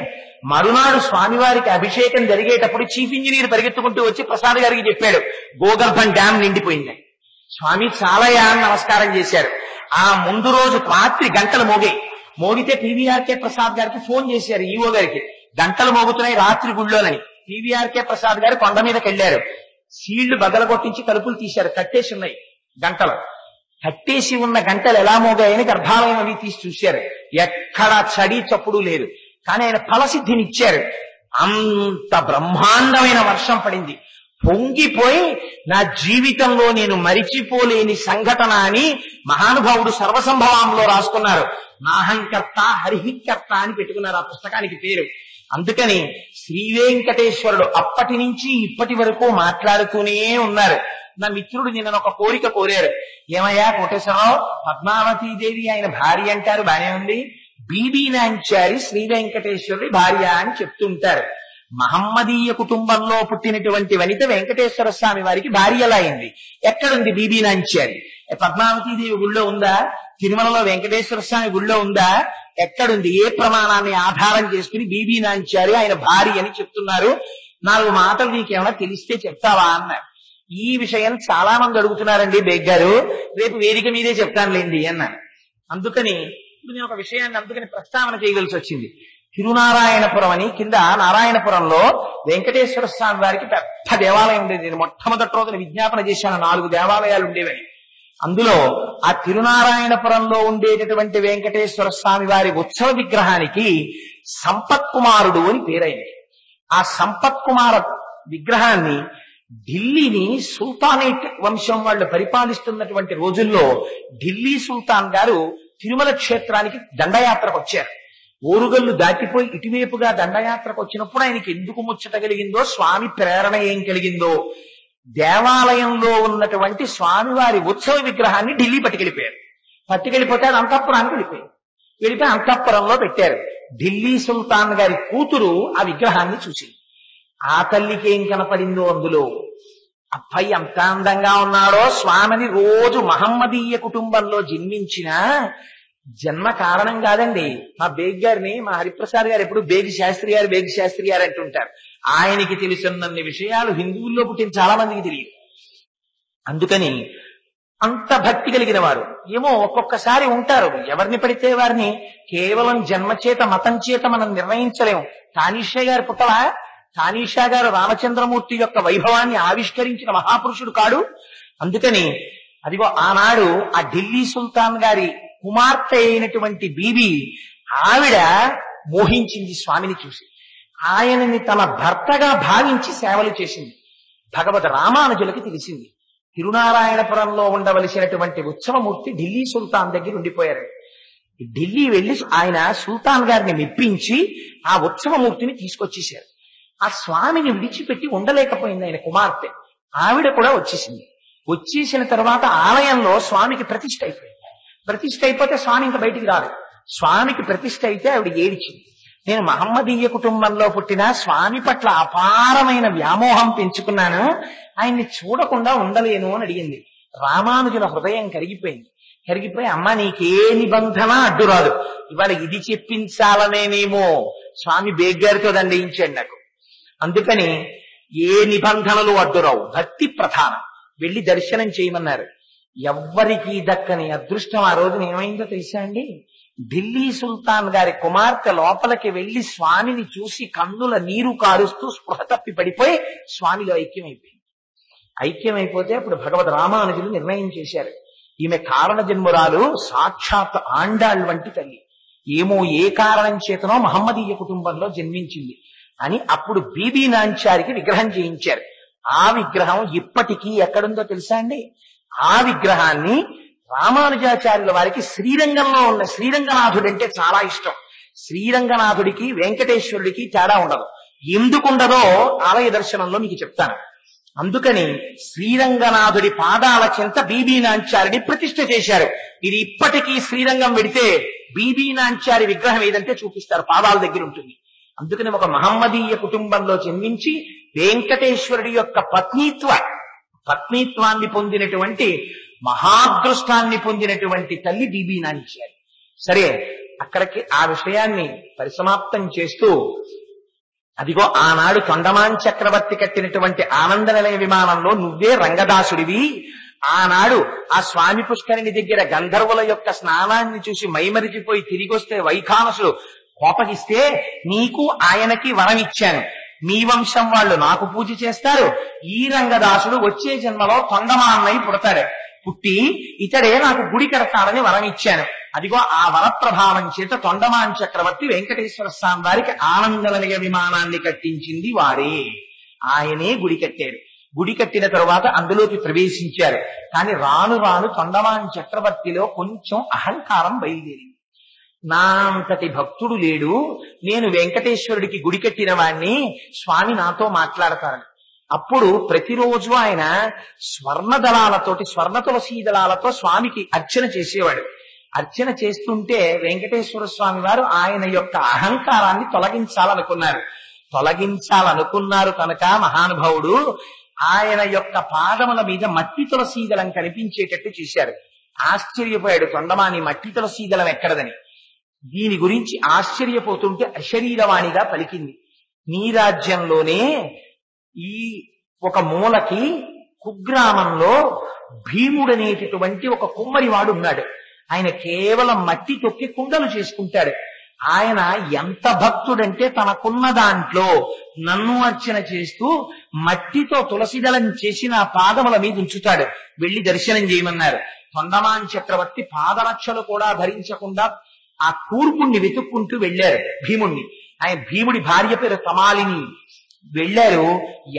మరునాడు స్వామివారికి అభిషేకం జరిగేటప్పుడు చీఫ్ ఇంజనీర్ పరిగెత్తుకుంటూ వచ్చి ప్రసాద్ గారికి చెప్పాడు, గోగర్భం డ్యాం నిండిపోయిందని. స్వామి చాలా నమస్కారం చేశారు. ఆ ముందు రోజు రాత్రి గంటలు మోగాయి. మోగితే పివిఆర్కే ప్రసాద్ గారికి ఫోన్ చేశారు, ఈవో గారికి, గంటలు మోగుతున్నాయి రాత్రి గుళ్ళోనని. పివిఆర్కే ప్రసాద్ గారు కొండ మీదకి వెళ్లారు. సీళ్లు బదలగొట్టించి తలుపులు తీశారు. కట్టేసి ఉన్నాయి గంటలు. కట్టేసి ఉన్న గంటలు ఎలా మోగాయని గర్భాలయం అవి తీసి చూశారు. ఎక్కడా చడి చప్పుడు లేదు. కానీ ఆయన ఫలసిద్ధినిచ్చారు. అంత బ్రహ్మాండమైన వర్షం పడింది. పొంగిపోయి నా జీవితంలో నేను మరిచిపోలేని సంఘటన అని మహానుభావుడు సర్వసంభవంలో రాసుకున్నారు. నాహంకర్త హరిహికర్త అని పెట్టుకున్నారు ఆ పుస్తకానికి పేరు. అందుకని శ్రీ వెంకటేశ్వరుడు అప్పటి నుంచి ఇప్పటి వరకు మాట్లాడుతూనే ఉన్నారు. నా మిత్రుడు నిన్న ఒక కోరిక కోరారు. ఏమయ్యా కోటేశ్వరరావు, పద్మావతీదేవి ఆయన భార్య అంటారు, బానే ఉంది, బీబీ నాంచారి శ్రీ వెంకటేశ్వరుడి భార్య అని చెప్తుంటారు. మహమ్మదీయ కుటుంబంలో పుట్టినటువంటి వనిత వెంకటేశ్వర స్వామి వారికి భార్య ఎలా అయింది? ఎక్కడుంది బీబీ నాంచారి? పద్మావతీదేవి గుళ్ళో ఉందా? తిరుమలలో వెంకటేశ్వర స్వామి గుళ్ళో ఉందా? ఎక్కడుంది? ఏ ప్రమాణాన్ని ఆధారం చేసుకుని బీబీ నాంచారి ఆయన భార్య అని చెప్తున్నారు? 4 మాటలు నీకేమైనా తెలిస్తే చెప్తావా అన్నారు. ఈ విషయం చాలా మంది అడుగుతున్నారండి బేగ్ గారు, రేపు వేదిక మీదే చెప్తానులేండి అన్నారు. అందుకని ఇప్పుడు నేను ఒక విషయాన్ని అందుకని ప్రస్తావన చేయవలసి వచ్చింది. తిరునారాయణపురం అని కింద నారాయణపురంలో వెంకటేశ్వర స్వామి వారికి పెద్ద దేవాలయం ఉండేది. నేను మొట్టమొదటి రోజున విజ్ఞాపన చేశాను 4 దేవాలయాలు ఉండేవని. అందులో ఆ తిరునారాయణపురంలో ఉండేటటువంటి వెంకటేశ్వర స్వామి వారి ఉత్సవ విగ్రహానికి సంపత్కుమారుడు అని పేరైంది. ఆ సంపత్కుమార విగ్రహాన్ని ఢిల్లీని సుల్తానేట్ వంశం వాళ్ళు పరిపాలిస్తున్నటువంటి రోజుల్లో ఢిల్లీ సుల్తాన్ గారు తిరుమల క్షేత్రానికి దండయాత్రకు వచ్చారు. ఓరుగల్లు దాటిపోయి ఇటువైపుగా దండయాత్రకు వచ్చినప్పుడు ఆయనకి ఎందుకు ముచ్చట కలిగిందో, స్వామి ప్రేరణ ఏం కలిగిందో, దేవాలయంలో ఉన్నటువంటి స్వామివారి ఉత్సవ విగ్రహాన్ని ఢిల్లీ పట్టుకెళ్ళిపోతే అది అంతఃపురానికి వెళ్ళిపోయి అంతఃపురంలో పెట్టారు. ఢిల్లీ సుల్తాన్ గారి కూతురు ఆ విగ్రహాన్ని చూసింది. ఆ తల్లికి ఏం కనపడిందో అందులో, అబ్బాయి ఎంత అందంగా ఉన్నాడో, స్వామిని రోజు మహమ్మదీయ కుటుంబంలో జన్మించిన జన్మ కారణం కాదండి. మా బేగ్ గారిని మా హరిప్రసాద్ గారు ఎప్పుడు బేగి శాస్త్రి గారు అంటుంటారు. ఆయనకి తెలుసున్నన్ని విషయాలు హిందువుల్లో పుట్టిన చాలా మందికి తెలియదు. అందుకని అంత భక్తి కలిగిన వారు ఏమో ఒక్కొక్కసారి ఉంటారు, ఎవరిని పడితే వారిని కేవలం జన్మచేత మతం చేత మనం నిర్ణయించలేము. తానీషా గారు పుట్టలా? తానీషా గారు రామచంద్రమూర్తి యొక్క వైభవాన్ని ఆవిష్కరించిన మహాపురుషుడు కాడు? అందుకని అదిగో ఆనాడు ఆ ఢిల్లీ సుల్తాన్ గారి కుమార్తె అయినటువంటి బీబీ ఆవిడ మోహించింది స్వామిని చూసి. ఆయనని తన భర్తగా భావించి సేవలు చేసింది. భగవద్ రామానుజులకి తెలిసింది తిరునారాయణపురంలో ఉండవలసినటువంటి ఉత్సవమూర్తి ఢిల్లీ సుల్తాన్ దగ్గర ఉండిపోయారు. ఢిల్లీ వెళ్లి ఆయన సుల్తాన్ గారిని మెప్పించి ఆ ఉత్సవమూర్తిని తీసుకొచ్చేశారు. ఆ స్వామిని విడిచిపెట్టి ఉండలేకపోయింది ఆయన కుమార్తె. ఆవిడ కూడా వచ్చేసిన తర్వాత ఆలయంలో స్వామికి ప్రతిష్ఠ అయిపోయింది. ప్రతిష్ఠ అయిపోతే స్వామి ఇంకా బయటికి రాదు. స్వామికి ప్రతిష్ఠ అయితే ఆవిడ ఏడిచింది. నేను మహమ్మదీయ కుటుంబంలో పుట్టిన స్వామి పట్ల అపారమైన వ్యామోహం పెంచుకున్నాను, ఆయన్ని చూడకుండా ఉండలేను అని అడిగింది. రామానుజుల హృదయం కరిగిపోయి అమ్మ నీకే నిబంధన అడ్డు రాదు, ఇవాళ ఇది చెప్పించాలనేనేమో స్వామి బేగ్ గారితో దండించాడు నాకు. అందుకని ఏ నిబంధనలు అడ్డురావు, భక్తి ప్రధానం. వెళ్లి దర్శనం చేయమన్నారు. ఎవ్వరికీ దక్కని అదృష్టం ఆ రోజున ఏమైందో తెలుసా అండి? ఢిల్లీ సుల్తాన్ గారి కుమార్తె లోపలికి వెళ్లి స్వామిని చూసి కన్నుల నీరు కారుస్తూ స్పృహ తప్పి పడిపోయి స్వామిలో ఐక్యమైపోతే అప్పుడు భగవద్ రామానుజులు నిర్ణయం చేశారు, ఈమె కారణ జన్మురాలు, సాక్షాత్ ఆండాళ్ వంటి తల్లి, ఏమో ఏ కారణం చేతనో మహమ్మదీయ కుటుంబంలో జన్మించింది అని అప్పుడు బీబీ నాంచారికి విగ్రహం చేయించారు. ఆ విగ్రహం ఇప్పటికీ ఎక్కడుందో తెలుసా అండి? ఆ విగ్రహాన్ని రామానుజాచార్యుల వారికి శ్రీరంగంలో ఉన్న శ్రీరంగనాథుడు అంటే చాలా ఇష్టం. శ్రీరంగనాథుడికి వెంకటేశ్వరుడికి తేడా ఉండదు. ఎందుకుండదో ఆలయ దర్శనంలో మీకు చెప్తాను. అందుకని శ్రీరంగనాథుడి పాదాల చెంత బీబీ నాంచారిని ప్రతిష్ఠ చేశారు. ఇది ఇప్పటికీ శ్రీరంగం వెడితే బీబీ నాంచారి విగ్రహం ఏదంటే చూపిస్తారు, పాదాల దగ్గర ఉంటుంది. అందుకని ఒక మహమ్మదీయ కుటుంబంలో జన్మించి వెంకటేశ్వరుడి యొక్క పత్నీత్వాన్ని పొందినటువంటి మహాదృష్టాన్ని పొందినటువంటి తల్లి బీబీ నాంచారి. సరే, అక్కడికి ఆ విషయాన్ని పరిసమాప్తం చేస్తూ అదిగో ఆనాడు తొండమాన్ చక్రవర్తి కట్టినటువంటి ఆనంద నిలయ విమానంలో నువ్వే రంగదాసుడివి. ఆనాడు ఆ స్వామి పుష్కరిణి దగ్గర గంధర్వుల యొక్క స్నానాన్ని చూసి మైమరిచిపోయి తిరిగొస్తే వైఖానసుడు కోపగిస్తే నీకు ఆయనకి వరం ఇచ్చాను, మీ వంశం వాళ్ళు నాకు పూజ చేస్తారు, ఈ రంగదాసుడు వచ్చే జన్మలో తొండమాన్నై పుట్టి ఇతడే నాకు గుడి కడతాడని వరం ఇచ్చాను. అదిగో ఆ వరప్రభావం చేత తొండమాన్ చక్రవర్తి వెంకటేశ్వర స్వామి వారికి ఆనందనిలయ విమానాన్ని కట్టించింది వారే. ఆయనే గుడి కట్టారు. గుడి కట్టిన తరువాత అందులోకి ప్రవేశించారు. కానీ రాను రాను తొండమాన్ చక్రవర్తిలో కొంచెం అహంకారం బయలుదేరింది. నా అంతటి భక్తుడు లేడు, నేను వెంకటేశ్వరుడికి గుడి కట్టిన వాణ్ణి, స్వామి నాతో మాట్లాడతారని. అప్పుడు ప్రతిరోజు ఆయన స్వర్ణ తులసీ దళాలతో స్వామికి అర్చన చేసేవాడు. అర్చన చేస్తుంటే వెంకటేశ్వర స్వామి వారు ఆయన యొక్క అహంకారాన్ని తొలగించాలనుకున్నారు. తొలగించాలనుకున్నారు కనుక మహానుభావుడు ఆయన యొక్క పాదముల మీద మట్టి తులసీదళం కనిపించేటట్టు చేశారు. ఆశ్చర్యపోయాడు తొండమాని, మట్టి తులసీదళం ఎక్కడదని. దీని గురించి ఆశ్చర్యపోతుంటే అశరీరవాణిగా పలికింది, నీ రాజ్యంలోనే ఈ ఒక మూలకి కుగ్రామంలో భీముడనేటటువంటి ఒక కుమ్మరివాడు ఉన్నాడు. ఆయన కేవలం మట్టి తొక్కి కుండలు చేసుకుంటాడు. ఆయన ఎంత భక్తుడంటే తనకున్న దాంట్లో నన్ను అర్చన చేస్తూ మట్టితో తులసిదళం చేసి నా పాదముల మీద ఉంచుతాడు. వెళ్లి దర్శనం చేయమన్నారు. తొండమాన్ చక్రవర్తి పాదరక్షలు కూడా ధరించకుండా ఆ కూర్పుణ్ణి వెతుక్కుంటూ వెళ్లారు భీముణ్ణి. ఆయన భీముడి భార్య పేరు తమాలిని. వెళ్లారు.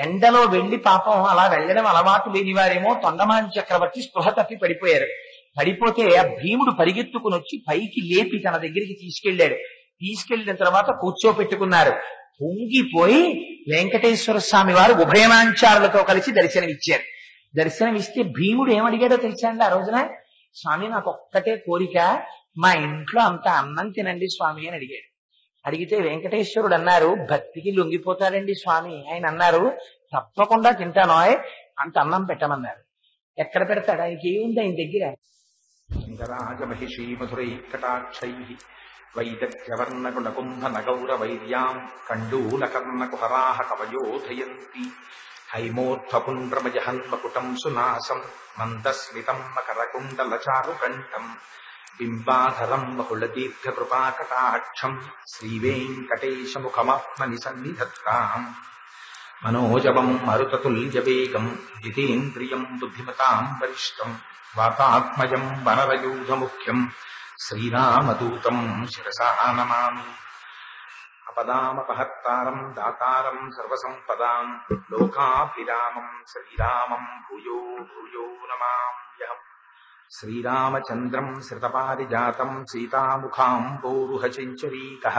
ఎండలో వెళ్లి పాపం అలా వెళ్ళడం అలవాటు లేని వారేమో తొండమాన్ చక్రవర్తి స్పృహ తప్పి పడిపోయారు. పడిపోతే ఆ భీముడు పరిగెత్తుకుని వచ్చి పైకి లేపి తన దగ్గరికి తీసుకెళ్లాడు. తీసుకెళ్లిన తర్వాత కూర్చోపెట్టుకున్నారు. పొంగిపోయి వెంకటేశ్వర స్వామి వారు ఉభయనాంచారులతో కలిసి దర్శనమిచ్చారు. దర్శనమిస్తే భీముడు ఏమడిగాడో తెలుసా అండి ఆ రోజున? స్వామి, నాకు ఒక్కటే కోరిక, మా ఇంట్లో అంత అన్నం తినండి స్వామి అని అడిగాడు. అడిగితే వెంకటేశ్వరుడు అన్నారు, భక్తికి లొంగిపోతాడండి స్వామి. ఆయన అన్నారు, తప్పకుండా తింటానో, అంత అన్నం పెట్టమన్నారు. ఎక్కడ పెడతాడు? ఆయనకి ఏముంది ఆయన దగ్గర? రాజమహిషీ మధురై కటాక్షై వైదగ్ధ్యవర్ణకులకుంభ నగౌర వైర్యాం కండూలకర్ణకుహరాహ కవయోధయంతి హైమోర్ధ్వపుండ్రమజహన్మకుటం సునాసం మందస్మితం మకరకుండలచారుకంఠం బింబాధరం బహుళదీర్ఘకృపాకటాక్షం శ్రీవేంకటేశముఖమాత్మని సన్నిధత్తాం మనోజవం మరుతతుల్యవేగం జితేంద్రియం బుద్ధిమతాం వరిష్టం వాతాత్మజం వనరయూధముఖ్యం శ్రీరామదూతం శిరసా నమామి. అపదామపహర్తారం దాతారం సర్వసంపదాం లోకాభిరామం శ్రీరామం భూయో భూయో నమామ్యహం. శ్రీరామచంద్రం శ్రితపారిజాతం సీతాముఖాంబోరుహచంచరీకః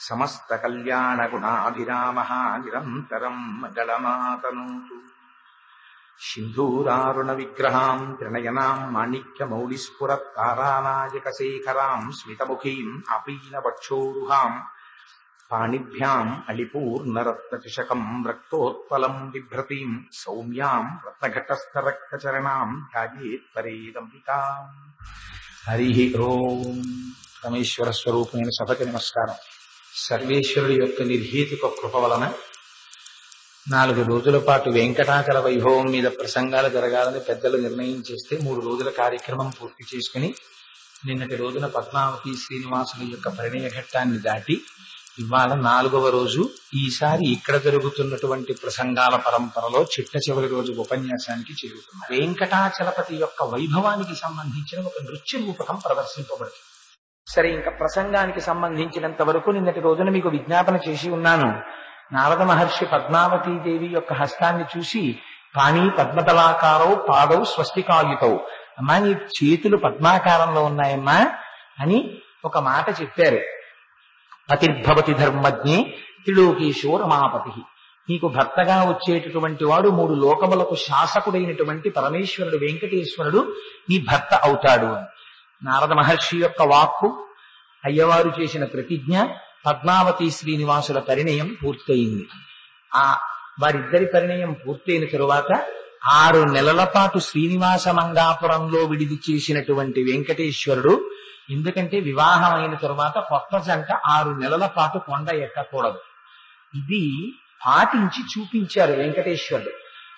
సమస్త కళ్యాణగుణాభిరామః నిరంతరం మంగళమాతనోతు. సింధూరారుణ విగ్రహాం త్రినయనాం మాణిక్యమౌళిస్ఫురత్తారానాయకశేఖరాం స్మితముఖీం ఆపీనవక్షోరుహాం పాణిభ్యాం అళిపూర్ణరత్నచషకం రక్తోత్పలం బిభ్రతీం సౌమ్యాం రత్నఘటస్థరక్తచరణాం ధ్యాయేత్ పరేదంబికాం. హరి ఓం. పరమేశ్వర స్వరూపమైన సభకి నమస్కారం. సర్వేశ్వరుడి యొక్క నిర్హేతుక కృప వలన 4 రోజుల పాటు వెంకటాచల వైభవం మీద ప్రసంగాలు జరగాలని పెద్దలు నిర్ణయం చేస్తే 3 రోజుల కార్యక్రమం పూర్తి చేసుకుని నిన్నటి రోజున పద్మావతి శ్రీనివాసుల యొక్క పరిణయ ఘట్టాన్ని దాటి ఇవాళ 4వ రోజు. ఈసారి ఇక్కడ జరుగుతున్నటువంటి ప్రసంగాల పరంపరలో చిట్ట చివరి రోజు ఉపన్యాసానికి చేరుతున్నాం. వెంకటాచలపతి యొక్క వైభవానికి సంబంధించిన ఒక నృత్య రూపకం ప్రదర్శింపబడుతుంది. సరే, ఇంకా ప్రసంగానికి సంబంధించినంత వరకు నిన్నటి రోజున మీకు విజ్ఞాపన చేసి ఉన్నాను. నారద మహర్షి పద్మావతీదేవి యొక్క హస్తాన్ని చూసి, పాణి పద్మతలాకారౌ పాదౌ స్వస్తికాయుతౌ, అమ్మా నీ చేతులు పద్మాకారంలో ఉన్నాయమ్మా అని ఒక మాట చెప్పారు. పతిర్భవతి ధర్మజ్ఞే త్రిలోకేశో రమాపతి, నీకు భర్తగా వచ్చేటటువంటి వాడు 3 లోకములకు శాసకుడైనటువంటి పరమేశ్వరుడు వెంకటేశ్వరుడు నీ భర్త అవుతాడు అని. నారద మహర్షి యొక్క వాక్కు, అయ్యవారు చేసిన ప్రతిజ్ఞ, పద్మావతి శ్రీనివాసుల పరిణయం పూర్తయింది. వారిద్దరి పరిణయం పూర్తయిన తరువాత 6 నెలల పాటు శ్రీనివాస మంగాపురంలో విడిది చేసినటువంటి వెంకటేశ్వరుడు, ఎందుకంటే వివాహం అయిన తరువాత కొత్త జంట 6 నెలల పాటు కొండ ఎక్కకూడదు. ఇది పాటించి చూపించారు వెంకటేశ్వరుడు.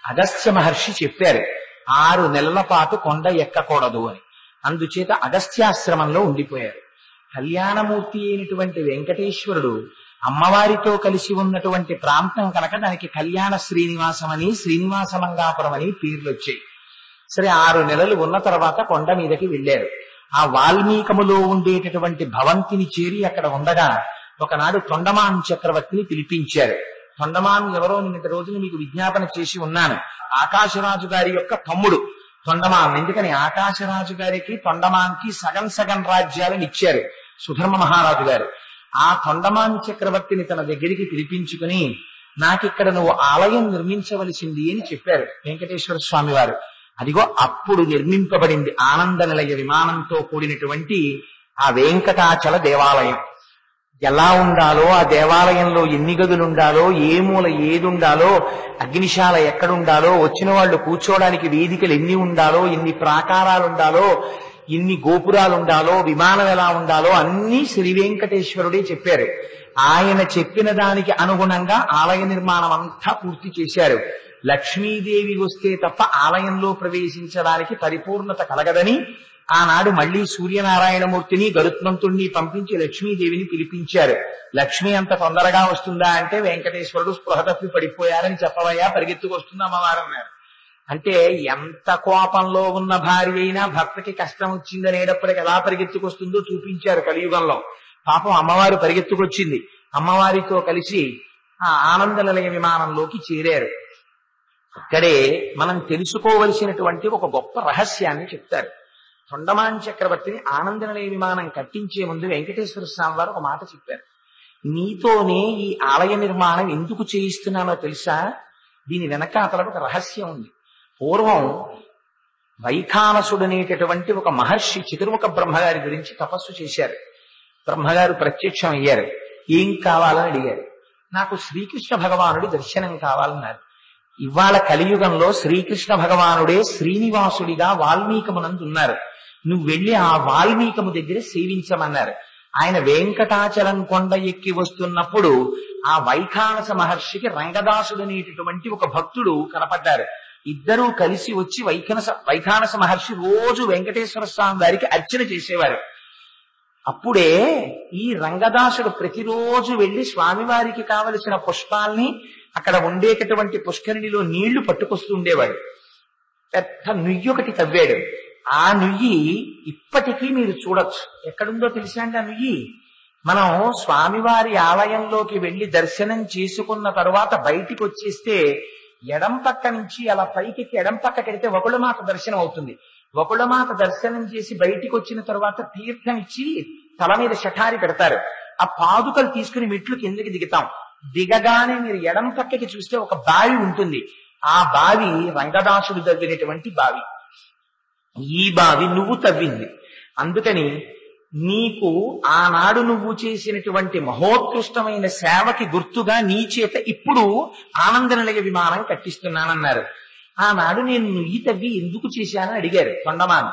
అగస్త్య మహర్షి చెప్పారు 6 నెలల పాటు కొండ ఎక్కకూడదు అని. అందుచేత అగస్త్యాశ్రమంలో ఉండిపోయారు. కళ్యాణమూర్తి అయినటువంటి వెంకటేశ్వరుడు అమ్మవారితో కలిసి ఉన్నటువంటి ప్రాంతం కనుక దానికి కళ్యాణ శ్రీనివాసం అని, శ్రీనివాస మంగాపురం అని పేర్లు వచ్చాయి. సరే, 6 నెలలు ఉన్న తర్వాత కొండ మీదకి వెళ్లారు. ఆ వాల్మీకములో ఉండేటటువంటి భవంతిని చేరి అక్కడ ఉండగా ఒకనాడు తొండమాన్ చక్రవర్తిని పిలిపించారు. తొండమాన్ ఎవరో నిన్నటి రోజున మీకు విజ్ఞాపన చేసి ఉన్నాను. ఆకాశరాజు గారి యొక్క తమ్ముడు తొండమాన్. ఎందుకని ఆకాశరాజు గారికి తొండమాన్కి సగం సగం రాజ్యాలను ఇచ్చారు సుధర్మ మహారాజు గారు. ఆ తొండమాన్ చక్రవర్తిని తన దగ్గరికి పిలిపించుకుని, నాకిక్కడ నువ్వు ఆలయం నిర్మించవలసింది అని చెప్పారు వెంకటేశ్వర స్వామి వారు. అదిగో అప్పుడు నిర్మింపబడింది ఆనంద నిలయ విమానంతో కూడినటువంటి ఆ వెంకటాచల దేవాలయం. ఎలా ఉండాలో, ఆ దేవాలయంలో ఎన్ని గదులు ఉండాలో, ఏ మూల ఏది ఉండాలో, అగ్నిశాల ఎక్కడుండాలో, వచ్చిన వాళ్ళు కూర్చోవడానికి వేదికలు ఎన్ని ఉండాలో, ఎన్ని ప్రాకారాలు ఉండాలో, ఎన్ని గోపురాలు ఉండాలో, విమానం ఎలా ఉండాలో అన్నీ శ్రీ వెంకటేశ్వరుడే చెప్పారు. ఆయన చెప్పిన దానికి అనుగుణంగా ఆలయ నిర్మాణం అంతా పూర్తి చేశారు. లక్ష్మీదేవి వస్తే తప్ప ఆలయంలో ప్రవేశించడానికి పరిపూర్ణత కలగదని ఆనాడు మళ్లీ సూర్యనారాయణమూర్తిని గరుత్మంతుణ్ణి పంపించి లక్ష్మీదేవిని పిలిపించారు. లక్ష్మి అంత తొందరగా వస్తుందా అంటే వెంకటేశ్వరుడు స్పృహ తప్పి పడిపోయారని చెప్పవయ్యా, పరిగెత్తుకొస్తుంది అమ్మవారు అన్నారు. అంటే ఎంత కోపంలో ఉన్న భార్య అయినా భర్తకి కష్టం వచ్చిందనేటప్పటికి ఎలా పరిగెత్తుకొస్తుందో చూపించారు కలియుగంలో. పాపం అమ్మవారు పరిగెత్తుకొచ్చింది. అమ్మవారితో కలిసి ఆ ఆనంద నిలయ విమానంలోకి చేరారు. అక్కడే మనం తెలుసుకోవలసినటువంటి ఒక గొప్ప రహస్యాన్ని చెప్తారు. తొండమాన్ చక్రవర్తిని ఆనంద నిలయ విమానం కట్టించే ముందు వెంకటేశ్వర స్వామి వారు ఒక మాట చెప్పారు. నీతోనే ఈ ఆలయ నిర్మాణం ఎందుకు చేయిస్తున్నానో తెలుసా? దీని వెనకాతల ఒక రహస్యం ఉంది. పూర్వం వైఖానసుడనేటటువంటి ఒక మహర్షి చతుర్ముఖ బ్రహ్మగారి గురించి తపస్సు చేశారు. బ్రహ్మగారు ప్రత్యక్షం అయ్యారు. ఏం కావాలని అడిగారు. నాకు శ్రీకృష్ణ భగవానుడి దర్శనం కావాలన్నారు. ఇవాళ కలియుగంలో శ్రీకృష్ణ భగవానుడే శ్రీనివాసుడిగా వాల్మీకమునందు ఉన్నారు. నువ్వు వెళ్ళి ఆ వాల్మీకము దగ్గర సేవించమన్నారు. ఆయన వెంకటాచలం కొండ ఎక్కి వస్తున్నప్పుడు ఆ వైఖానస మహర్షికి రంగదాసుడనేటటువంటి ఒక భక్తుడు కనపడ్డారు. ఇద్దరూ కలిసి వచ్చి వైఖానస మహర్షి రోజు వెంకటేశ్వర స్వామి వారికి అర్చన చేసేవారు. అప్పుడే ఈ రంగదాసుడు ప్రతిరోజు వెళ్లి స్వామివారికి కావలసిన పుష్పాల్ని అక్కడ ఉండేటటువంటి పుష్కరిణిలో నీళ్లు పట్టుకొస్తూ ఉండేవాడు. పెద్ద నుయ్యి ఒకటి తవ్వాడు. ఆ నుయ్యి ఇప్పటికీ మీరు చూడొచ్చు. ఎక్కడుందో తెలుసా అండి ఆ నుయ్యి? మనం స్వామివారి ఆలయంలోకి వెళ్లి దర్శనం చేసుకున్న తరువాత బయటికి వచ్చేస్తే ఎడం పక్క నుంచి అలా పైకెక్కి ఎడం పక్కకెడితే వకుళమాత దర్శనం అవుతుంది. వకుళమాత దర్శనం చేసి బయటికి వచ్చిన తరువాత తీర్థం ఇచ్చి తల మీద శఠారి పెడతారు. ఆ పాదుకలు తీసుకుని మెట్లు కిందకి దిగుతాం. దిగగానే మీరు ఎడం పక్కకి చూస్తే ఒక బావి ఉంటుంది. ఆ బావి రంగదాసుడు తవ్వినటువంటి బావి. ఈ బావి నువ్వు తవ్వింది. అందుకని నీకు ఆనాడు నువ్వు చేసినటువంటి మహోత్కృష్టమైన సేవకి గుర్తుగా నీ చేత ఇప్పుడు ఆనంద నిలయ విమానం కట్టిస్తున్నానన్నారు. ఆనాడు నేను నుయ్యి తవ్వి ఎందుకు చేశానని అడిగారు తొండమాన్.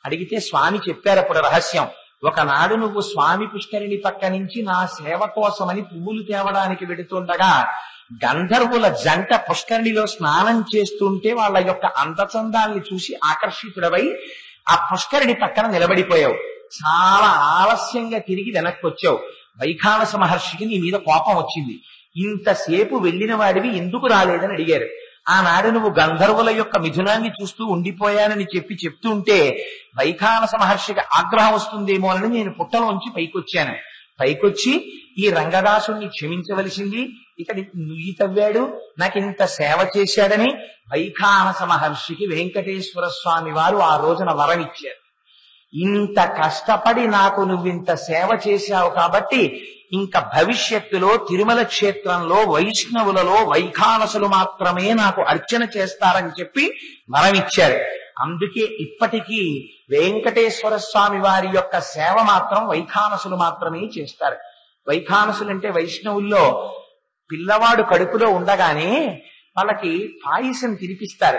అడిగితే స్వామి చెప్పారు అప్పుడు రహస్యం. ఒకనాడు నువ్వు స్వామి పుష్కరిణి పక్క నుంచి నా సేవ కోసమని పువ్వులు తేవడానికి వెడుతుండగా గంధర్వుల జంట పుష్కరిణిలో స్నానం చేస్తుంటే వాళ్ళ యొక్క అందచందాల్ని చూసి ఆకర్షితుడవై ఆ పుష్కరిణి పక్కన నిలబడిపోయావు. చాలా ఆలస్యంగా తిరిగి వెనక్కి వచ్చావు. వైఖానస మహర్షికి నీ మీద కోపం వచ్చింది. ఇంతసేపు వెళ్లిన వాడివి ఎందుకు రాలేదని అడిగారు. ఆనాడు నువ్వు గంధర్వుల యొక్క మిథునాన్ని చూస్తూ ఉండిపోయానని చెప్తూ ఉంటే వైఖానస మహర్షికి ఆగ్రహం వస్తుందేమోనని నేను పుట్టలోంచి పైకొచ్చాను. పైకొచ్చి ఈ రంగదాసుని క్షమించవలసింది, ఇక నుయ్యి తవ్వాడు, నాకింత సేవ చేశాడని వైఖానస మహర్షికి వెంకటేశ్వర స్వామి వారు ఆ రోజున వరం ఇచ్చారు. ఇంత కష్టపడి నాకు నువ్వింత సేవ చేశావు కాబట్టి ఇంకా భవిష్యత్తులో తిరుమల క్షేత్రంలో వైష్ణవులలో వైఖానసులు మాత్రమే నాకు అర్చన చేస్తారని చెప్పి వరమిచ్చారు. అందుకే ఇప్పటికీ వెంకటేశ్వర స్వామి వారి యొక్క సేవ మాత్రం వైఖానసులు మాత్రమే చేస్తారు. వైఖానసులంటే వైష్ణవుల్లో పిల్లవాడు కడుపులో ఉండగానే వాళ్ళకి పాయసం తినిపిస్తారు.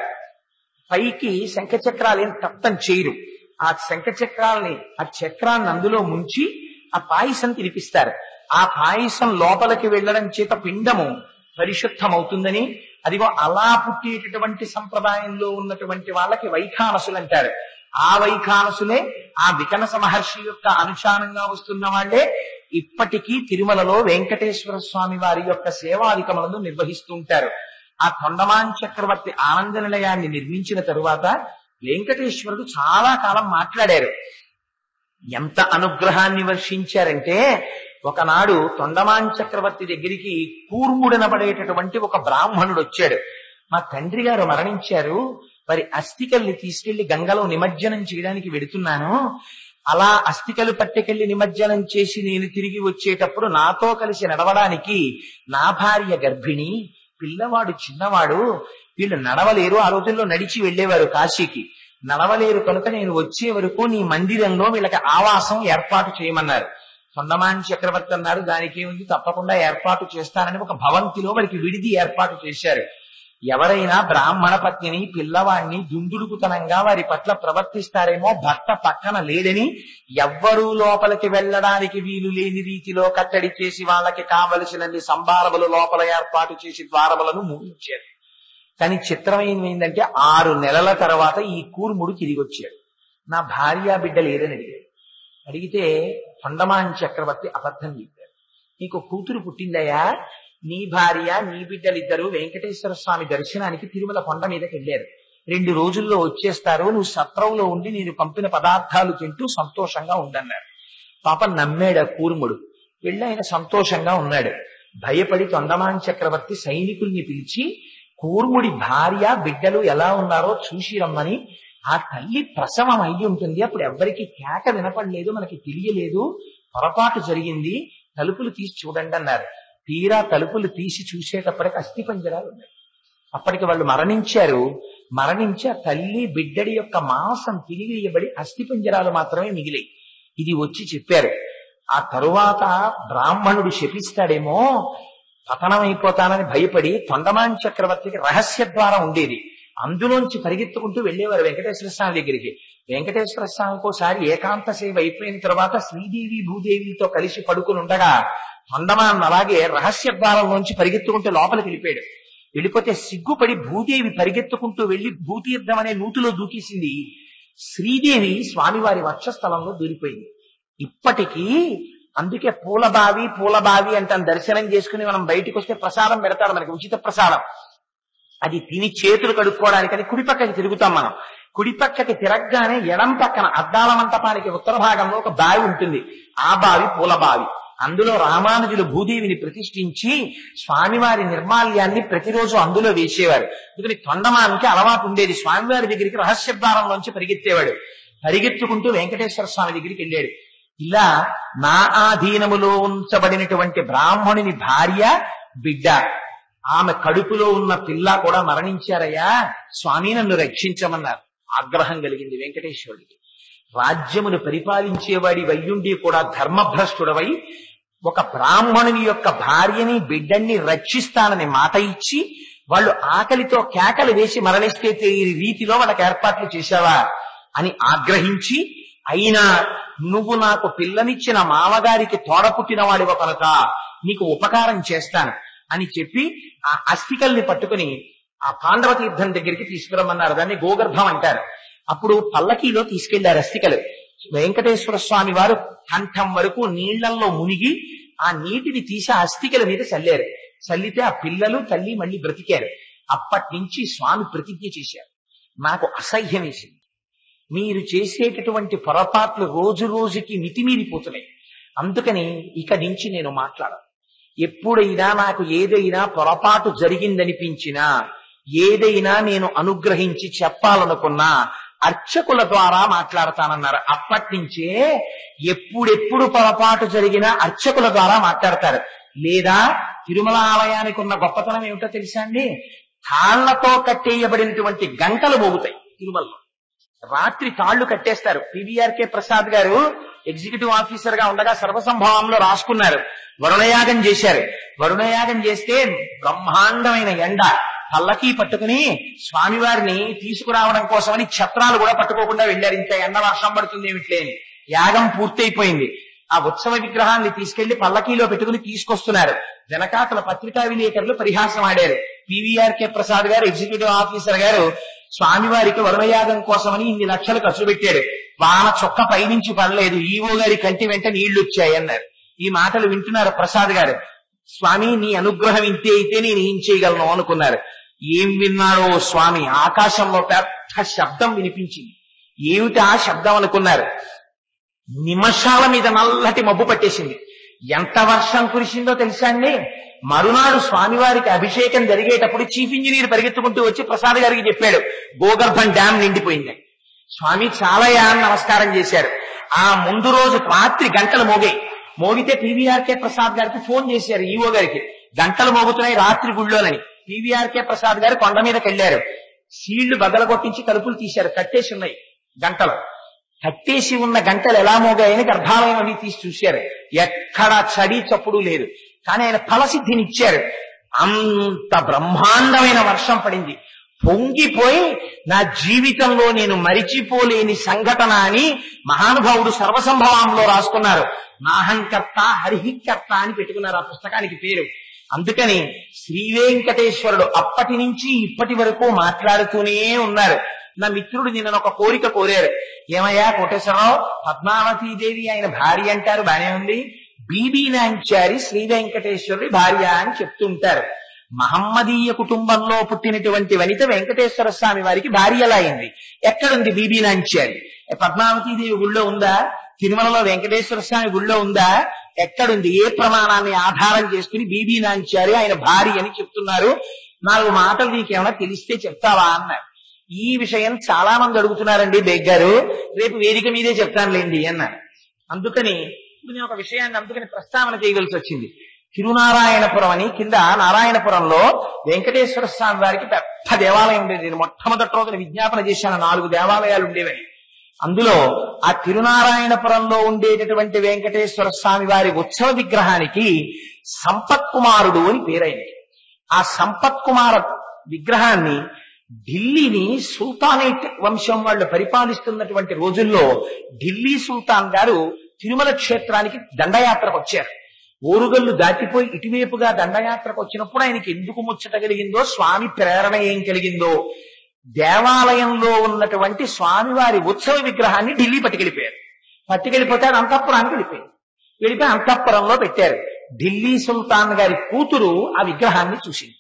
పైకి శంఖచక్రాలు ఏం తప్పం చేయరు. ఆ శంఖచక్రాల్ని ఆ చక్రాన్ని అందులో ముంచి ఆ పాయసం తినిపిస్తారు. ఆ పాయసం లోపలికి వెళ్లడం చేత పిండము పరిశుద్ధమవుతుందని, అదిగో అలా పుట్టేటటువంటి సంప్రదాయంలో ఉన్నటువంటి వాళ్ళకి వైఖానసులు అంటారు. ఆ వైఖానసులే ఆ వికనస మహర్షి యొక్క అనుష్ఠానంగా వస్తున్న వాళ్లే ఇప్పటికీ తిరుమలలో వెంకటేశ్వర స్వామి వారి యొక్క సేవాధికములను నిర్వహిస్తూ ఉంటారు. ఆ తొండమాన్ చక్రవర్తి ఆనంద నిలయాన్ని నిర్మించిన తరువాత వెంకటేశ్వరుడు చాలా కాలం మాట్లాడారు. ఎంత అనుగ్రహాన్ని వర్షించారంటే ఒకనాడు తొండమాన్ చక్రవర్తి దగ్గరికి కూర్ముడనబడేటటువంటి ఒక బ్రాహ్మణుడు వచ్చాడు. మా తండ్రి గారు మరణించారు, వారి అస్థికల్ని తీసుకెళ్లి గంగలో నిమజ్జనం చేయడానికి వెడుతున్నాను. అలా అస్థికలు పట్టుకెళ్లి నిమజ్జనం చేసి నేను తిరిగి వచ్చేటప్పుడు నాతో కలిసి నడవడానికి నా భార్య గర్భిణి, పిల్లవాడు చిన్నవాడు, వీళ్ళు నడవలేరు. ఆ రోజుల్లో నడిచి వెళ్లేవారు కాశీకి. నడవలేరు కనుక నేను వచ్చే వరకు నీ మందిరంలో వీళ్ళకి ఆవాసం ఏర్పాటు చేయమన్నారు. తొండమాన్ చక్రవర్తి అన్నారు, దానికి ఉంది, తప్పకుండా ఏర్పాటు చేస్తానని ఒక భవంతిలో వారికి విడిది ఏర్పాటు చేశారు. ఎవరైనా బ్రాహ్మణ పత్నిని, పిల్లవాణ్ణి దుందుడుకుతనంగా వారి పట్ల ప్రవర్తిస్తారేమో, భర్త పక్కన లేడని ఎవ్వరూ లోపలికి వెళ్ళడానికి వీలు లేని రీతిలో కట్టడి చేసి వాళ్ళకి కావలసినన్ని సంభారములు లోపల ఏర్పాటు చేసి ద్వారములను మూయించారు. కానీ చిత్రం ఏమైందంటే 6 నెలల తర్వాత ఈ కూర్ముడు తిరిగి వచ్చాడు. నా భార్య బిడ్డ లేదని అడిగాడు. అడిగితే తొండమాన్ చక్రవర్తి అబద్ధం చెప్పారు. నీకు కూతురు పుట్టిందయ్యా, నీ భార్య నీ బిడ్డలిద్దరూ వెంకటేశ్వర స్వామి దర్శనానికి తిరుమల కొండ మీదకి వెళ్ళారు. 2 రోజుల్లో వచ్చేస్తారు, నువ్వు సత్రంలో ఉండి నేను పంపిన పదార్థాలు తింటూ సంతోషంగా ఉండన్నారు. పాపం నమ్మాడు ఆ కూర్ముడు. వెళ్ళి ఆయన సంతోషంగా ఉన్నాడు. భయపడి తొండమాన్ చక్రవర్తి సైనికుల్ని పిలిచి కూర్ముడి భార్య బిడ్డలు ఎలా ఉన్నారో చూసి రమ్మని, ఆ తల్లి ప్రసవం అయ్యి ఉంటుంది, అప్పుడు ఎవ్వరికి కేక వినపడలేదు, మనకి తెలియలేదు, పొరపాటు జరిగింది, తలుపులు తీసి చూడండి అన్నారు. తీరా తలుపులు తీసి చూసేటప్పటికి అస్థిపంజరాలు ఉన్నాయి. అప్పటికి వాళ్ళు మరణించారు. మరణించి ఆ తల్లి బిడ్డడి యొక్క మాంసం తిరిగియబడి అస్థిపంజరాలు మాత్రమే మిగిలాయి. ఇది వచ్చి చెప్పారు. ఆ తరువాత బ్రాహ్మణుడు శపిస్తాడేమో, పతనమైపోతానని భయపడి తొండమాన్ చక్రవర్తికి రహస్య ద్వారం ఉండేది, అందులోంచి పరిగెత్తుకుంటూ వెళ్లేవారు వెంకటేశ్వర స్వామి దగ్గరికి. వెంకటేశ్వర స్వామికి ఒకసారి ఏకాంత సేవ అయిపోయిన తర్వాత శ్రీదేవి భూదేవితో కలిసి పడుకుని ఉండగా తొండమాన్ అలాగే రహస్య ద్వారంలోంచి పరిగెత్తుకుంటూ లోపలికి వెళ్ళిపోయాడు. వెళ్ళిపోతే సిగ్గుపడి భూదేవి పరిగెత్తుకుంటూ వెళ్లి భూతీర్థం అనే నూతిలో దూకేసింది. శ్రీదేవి స్వామివారి వక్షస్థలంలో దూరిపోయింది. ఇప్పటికీ అందుకే పూలబావి అంటాం. దర్శనం చేసుకుని మనం బయటికి వస్తే ప్రసాదం పెడతాడు, మనకి ఉచిత ప్రసాదం. అది తిని చేతులు కడుక్కోవడానికని కుడి పక్కకి తిరుగుతాం మనం. కుడి పక్కకి తిరగగానే ఎడం పక్కన అద్దాల మంటపానికి ఉత్తర భాగంలో ఒక బావి ఉంటుంది. ఆ బావి పూలబావి. అందులో రామానుజులు భూదేవిని ప్రతిష్ఠించి స్వామివారి నిర్మాల్యాన్ని ప్రతిరోజు అందులో వేసేవారు. అందుకని తొండమానికి అలవాటు ఉండేది. స్వామివారి దగ్గరికి రహస్య ద్వారంలోంచి పరిగెత్తేవాడు. పరిగెత్తుకుంటూ వెంకటేశ్వర స్వామి దగ్గరికి వెళ్ళాడు. ఇలా నా ఆధీనములో ఉంచబడినటువంటి బ్రాహ్మణుని భార్య బిడ్డ, ఆమె కడుపులో ఉన్న పిల్ల కూడా మరణించారయ్యా, స్వామి నన్ను రక్షించమన్నారు. ఆగ్రహం కలిగింది వెంకటేశ్వరుడికి. రాజ్యమును పరిపాలించేవాడి వయ్యుండి కూడా ధర్మభ్రష్టుడవై ఒక బ్రాహ్మణుని యొక్క భార్యని బిడ్డన్ని రక్షిస్తానని మాట ఇచ్చి వాళ్ళు ఆకలితో కేకలు వేసి మరణిస్తే ఈ రీతిలో వాళ్ళకి ఏర్పాట్లు చేశావా అని ఆగ్రహించి, అయినా నువ్వు నాకు పిల్లనిచ్చిన మామగారికి తోడపుట్టిన వాడివ కనుక నీకు ఉపకారం చేస్తాను అని చెప్పి ఆ అస్థికల్ని పట్టుకుని ఆ పాండవ తీర్థం దగ్గరికి తీసుకురమ్మన్నారు. దాన్ని గోగర్భం అంటారు. అప్పుడు పల్లకీలో తీసుకెళ్లారు అస్థికలు. వెంకటేశ్వర స్వామి వారు కంఠం వరకు నీళ్లలో మునిగి ఆ నీటిని తీసి ఆ అస్థికల మీద చల్లారు. చల్లితే ఆ పిల్లలు తల్లి మళ్ళీ బ్రతికారు. అప్పటి నుంచి స్వామి ప్రతిజ్ఞ చేశారు, నాకు అసహ్యం వేసింది, మీరు చేసేటటువంటి పొరపాట్లు రోజు రోజుకి మితిమీరిపోతున్నాయి, అందుకని ఇక నుంచి నేను మాట్లాడను. ఎప్పుడైనా నాకు ఏదైనా పొరపాటు జరిగిందనిపించినా, ఏదైనా నేను అనుగ్రహించి చెప్పాలనుకున్నా అర్చకుల ద్వారా మాట్లాడతానన్నారు. అప్పటి నుంచే ఎప్పుడెప్పుడు పొరపాటు జరిగినా అర్చకుల ద్వారా మాట్లాడతారు. లేదా తిరుమల ఆలయానికి ఉన్న గొప్పతనం ఏమిటో తెలుసా అండి? తాళ్లతో కట్టేయబడినటువంటి గంటలు మోగుతాయి తిరుమలలో. రాత్రి తాళ్లు కట్టేస్తారు. పివిఆర్కే ప్రసాద్ గారు ఎగ్జిక్యూటివ్ ఆఫీసర్ గా ఉండగా సర్వసంభవంలో రాసుకున్నారు. వరుణయాగం చేశారు. వరుణయాగం చేస్తే బ్రహ్మాండమైన ఎండ, పల్లకీ పట్టుకుని స్వామివారిని తీసుకురావడం కోసమని ఛత్రాలు కూడా పట్టుకోకుండా వెళ్ళారు. ఇంత ఎండ వర్షం పడుతుంది ఏమిట్లే అని. యాగం పూర్తయిపోయింది. ఆ ఉత్సవ విగ్రహాన్ని తీసుకెళ్లి పల్లకీలో పెట్టుకుని తీసుకొస్తున్నారు. వెనకాతల పత్రికా విలేకరులు పరిహాసం ఆడారు. పివిఆర్కే ప్రసాద్ గారు ఎగ్జిక్యూటివ్ ఆఫీసర్ గారు స్వామివారికి వరుణయాగం కోసమని ఇన్ని లక్షలు ఖర్చు పెట్టాడు, వాన చొక్క పైనుంచి పడలేదు, ఈవో గారి కంటి వెంట నీళ్లు వచ్చాయన్నారు. ఈ మాటలు వింటున్నారు ప్రసాద్ గారు. స్వామి నీ అనుగ్రహం ఇంతే అయితే నేను ఏం చేయగలను అనుకున్నారు. ఏం విన్నాడో స్వామి, ఆకాశంలో పెద్ద శబ్దం వినిపించింది. ఏమిటి ఆ శబ్దం అనుకున్నారు. నిమిషాల మీద నల్లటి మబ్బు పట్టేసింది. ఎంత వర్షం కురిసిందో తెలుసా అండి? మరునాడు స్వామివారికి అభిషేకం జరిగేటప్పుడు చీఫ్ ఇంజనీర్ పరిగెత్తుకుంటూ వచ్చి ప్రసాద్ గారికి చెప్పాడు, గోగర్భం డ్యామ్ నిండిపోయిందని. స్వామి చాలయా అని నమస్కారం చేశారు. ఆ ముందు రోజు రాత్రి గంటలు మోగాయి. మోగితే పివిఆర్కే ప్రసాద్ గారికి ఫోన్ చేశారు ఈవో గారికి, గంటలు మోగుతున్నాయి రాత్రి గుళ్ళోనని. పివిఆర్కే ప్రసాద్ గారు కొండ మీదకి వెళ్లారు. సీళ్లు బదలగొట్టించి తలుపులు తీశారు. కట్టేసి ఉన్నాయి గంటలు. కట్టేసి ఉన్న గంటలు ఎలా మోగాయని గర్భాలయం అవి తీసి చూశారు. ఎక్కడ చడి చప్పుడు లేదు. కానీ ఆయన ఫలసిద్ధినిచ్చారు. అంత బ్రహ్మాండమైన వర్షం పడింది. పొంగిపోయి నా జీవితంలో నేను మరిచిపోలేని సంఘటన అని మహానుభావుడు సర్వసంభవంలో రాసుకున్నారు. నాహంకర్త హరిహికర్త అని పెట్టుకున్నారు ఆ పుస్తకానికి పేరు. అందుకని శ్రీ వెంకటేశ్వరుడు అప్పటి నుంచి ఇప్పటి వరకు మాట్లాడుతూనే ఉన్నారు. నా మిత్రుడు నిన్న ఒక కోరిక కోరారు. ఏమయ్యా కోటేశ్వరరావు, పద్మావతీదేవి ఆయన భార్య అంటారు, బానే ఉంది, బీబీ నాంచారి శ్రీ వెంకటేశ్వరుడి భార్య అని చెప్తుంటారు. మహమ్మదీయ కుటుంబంలో పుట్టినటువంటి వనిత వెంకటేశ్వర స్వామి వారికి భార్య ఎలా అయింది? ఎక్కడుంది బీబీ నాంచారి? పద్మావతీదేవి గుళ్ళో ఉందా? తిరుమలలో వెంకటేశ్వర స్వామి గుళ్ళో ఉందా? ఎక్కడుంది? ఏ ప్రమాణాన్ని ఆధారం చేసుకుని బీబీ నాంచారి ఆయన భార్య అని చెప్తున్నారు? 4 మాటలు నీకేమైనా తెలిస్తే చెప్తావా అన్నారు. ఈ విషయం చాలా మంది అడుగుతున్నారండి బేగ్ గారు, రేపు వేదిక మీదే చెప్తానులేండి అన్నారు. అందుకని ఇప్పుడు నేను ఒక విషయాన్ని అందుకని ప్రస్తావన చేయవలసి వచ్చింది. తిరునారాయణపురం అని కింద నారాయణపురంలో వెంకటేశ్వర స్వామి వారికి పెద్ద దేవాలయం ఉండేది. నేను మొట్టమొదటి రోజున విజ్ఞాపన చేశాను 4 దేవాలయాలు ఉండేవని. అందులో ఆ తిరునారాయణపురంలో ఉండేటటువంటి వెంకటేశ్వర స్వామి వారి ఉత్సవ విగ్రహానికి సంపత్ కుమారుడు అని పేరైంది. ఆ సంపత్ కుమార విగ్రహాన్ని ఢిల్లీని సుల్తానేట్ వంశం వాళ్ళు పరిపాలిస్తున్నటువంటి రోజుల్లో ఢిల్లీ సుల్తాన్ గారు తిరుమల క్షేత్రానికి దండయాత్రకు వచ్చారు. ఓరుగల్లు దాటిపోయి ఇటువైపుగా దండయాత్రకు వచ్చినప్పుడు ఆయనకి ఎందుకు ముచ్చట కలిగిందో, స్వామి ప్రేరణ ఏం కలిగిందో, దేవాలయంలో ఉన్నటువంటి స్వామివారి ఉత్సవ విగ్రహాన్ని ఢిల్లీ పట్టుకెళ్ళిపోతే అది అంతఃపురానికి వెళ్ళిపోయి అంతఃపురంలో పెట్టారు. ఢిల్లీ సుల్తాన్ గారి కూతురు ఆ విగ్రహాన్ని చూసింది.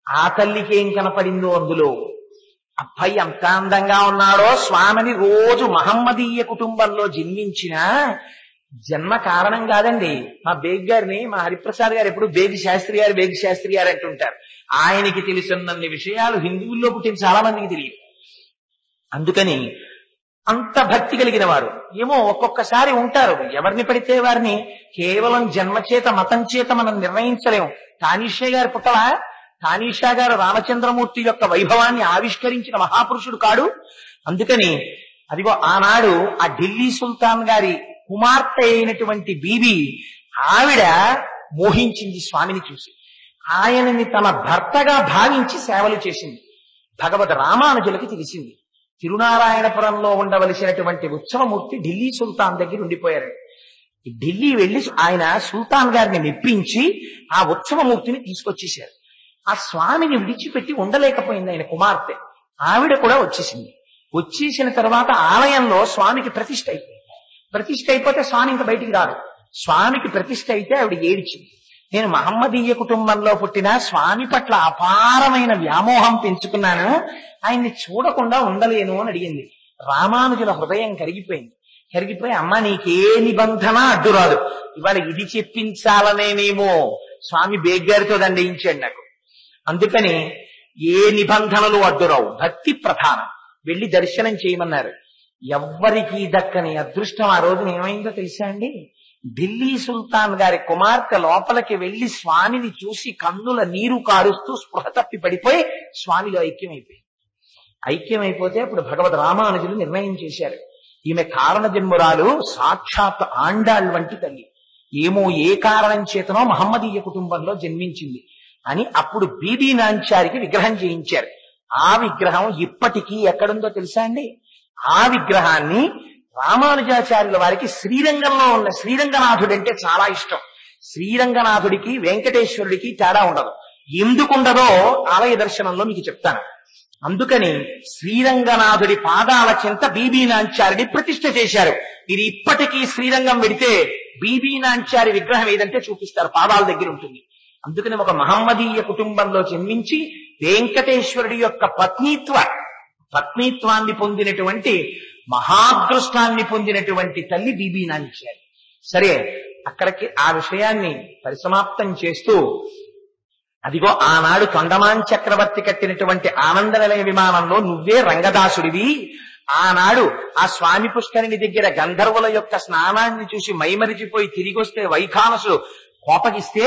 ఆ తల్లికి ఏం కనపడిందో అందులో, అబ్బాయి ఎంత అందంగా ఉన్నాడో, స్వామిని రోజు మహమ్మదీయ కుటుంబంలో జన్మించిన జన్మ కారణం కాదండి. మా బేగ్ గారిని మా హరిప్రసాద్ గారు ఎప్పుడు బేగి శాస్త్రి గారు అంటుంటారు. ఆయనకి తెలుసున్నన్ని విషయాలు హిందువుల్లో పుట్టిన చాలా మందికి తెలియదు. అందుకని అంత భక్తి కలిగిన వారు ఏమో ఒక్కొక్కసారి ఉంటారు. ఎవరిని పడితే వారిని కేవలం జన్మచేత మతం చేత మనం నిర్ణయించలేము. తానీషా గారు పుట్టలా? తానీషా గారు రామచంద్రమూర్తి యొక్క వైభవాన్ని ఆవిష్కరించిన మహాపురుషుడు కాడు. అందుకని అదిగో ఆనాడు ఆ ఢిల్లీ సుల్తాన్ గారి కుమార్తె అయినటువంటి బీబీ ఆవిడ మోహించింది స్వామిని చూసి. ఆయనని తన భర్తగా భావించి సేవలు చేసింది. భగవద్ రామానుజులకి తెలిసింది. తిరునారాయణపురంలో ఉండవలసినటువంటి ఉత్సవమూర్తి ఢిల్లీ సుల్తాన్ దగ్గర ఉండిపోయారు. ఢిల్లీ వెళ్లి ఆయన సుల్తాన్ గారిని మెప్పించి ఆ ఉత్సవమూర్తిని తీసుకొచ్చేశారు. ఆ స్వామిని విడిచిపెట్టి ఉండలేకపోయింది ఆయన కుమార్తె. ఆవిడ కూడా వచ్చేసింది. వచ్చేసిన తర్వాత ఆలయంలో స్వామికి ప్రతిష్ఠ అయిపోయింది. ప్రతిష్ఠ అయిపోతే స్వామి ఇంకా బయటికి రాడు. స్వామికి ప్రతిష్ఠ అయితే ఆవిడ ఏడ్చింది. నేను మహమ్మదీయ కుటుంబంలో పుట్టిన స్వామి పట్ల అపారమైన వ్యామోహం పెంచుకున్నాను, ఆయన్ని చూడకుండా ఉండలేను అని అడిగింది. రామానుజుల హృదయం కరిగిపోయి అమ్మ నీకే నిబంధన అడ్డురాదు, ఇవాళ ఇది చెప్పించాలనేనేమో స్వామి బేగ్ గారితో దండయించాడు నాకు. అందుకని ఏ నిబంధనలు అడ్డురావు, భక్తి ప్రధానం. వెళ్లి దర్శనం చేయమన్నారు. ఎవ్వరికీ దక్కని అదృష్టం ఆ రోజున ఏమైందో తెలుసా అండి? ఢిల్లీ సుల్తాన్ గారి కుమార్తె లోపలికి వెళ్లి స్వామిని చూసి కన్నుల నీరు కారుస్తూ స్పృహ తప్పి పడిపోయి స్వామిలో ఐక్యమైపోతే అప్పుడు భగవద్ రామానుజులు నిర్ణయం చేశారు, ఈమె కారణ జన్మురాలు, సాక్షాత్ ఆండాళ్ వంటి తల్లి, ఏమో ఏ కారణం చేతనో మహమ్మదీయ కుటుంబంలో జన్మించింది అని అప్పుడు బీబీ నాంచారికి విగ్రహం చేయించారు. ఆ విగ్రహం ఇప్పటికీ ఎక్కడుందో తెలుసా అండి? ఆ విగ్రహాన్ని రామానుజాచార్యుల వారికి శ్రీరంగంలో ఉన్న శ్రీరంగనాథుడు అంటే చాలా ఇష్టం. శ్రీరంగనాథుడికి వెంకటేశ్వరుడికి తేడా ఉండదు. ఎందుకుండదో ఆలయ దర్శనంలో మీకు చెప్తాను. అందుకని శ్రీరంగనాథుడి పాదాల చెంత బీబీ నాంచారిని ప్రతిష్ఠ చేశారు. మీరు ఇప్పటికీ శ్రీరంగం వెడితే బీబీ నాంచారి విగ్రహం ఏదంటే చూపిస్తారు, పాదాల దగ్గర ఉంటుంది. అందుకని ఒక మహమ్మదీయ కుటుంబంలో జన్మించి వెంకటేశ్వరుడి యొక్క పత్నీత్వాన్ని పొందినటువంటి మహాదృష్టాన్ని పొందినటువంటి తల్లి బీబీ నాంచారి. సరే, అక్కడికి ఆ విషయాన్ని పరిసమాప్తం చేస్తూ అదిగో ఆనాడు తొండమాన్ చక్రవర్తి కట్టినటువంటి ఆనంద నిలయ విమానంలో నువ్వే రంగదాసుడివి. ఆనాడు ఆ స్వామి పుష్కరిణి దగ్గర గంధర్వుల యొక్క స్నానాన్ని చూసి మైమరిచిపోయి తిరిగొస్తే వైఖానసుడు కోపగిస్తే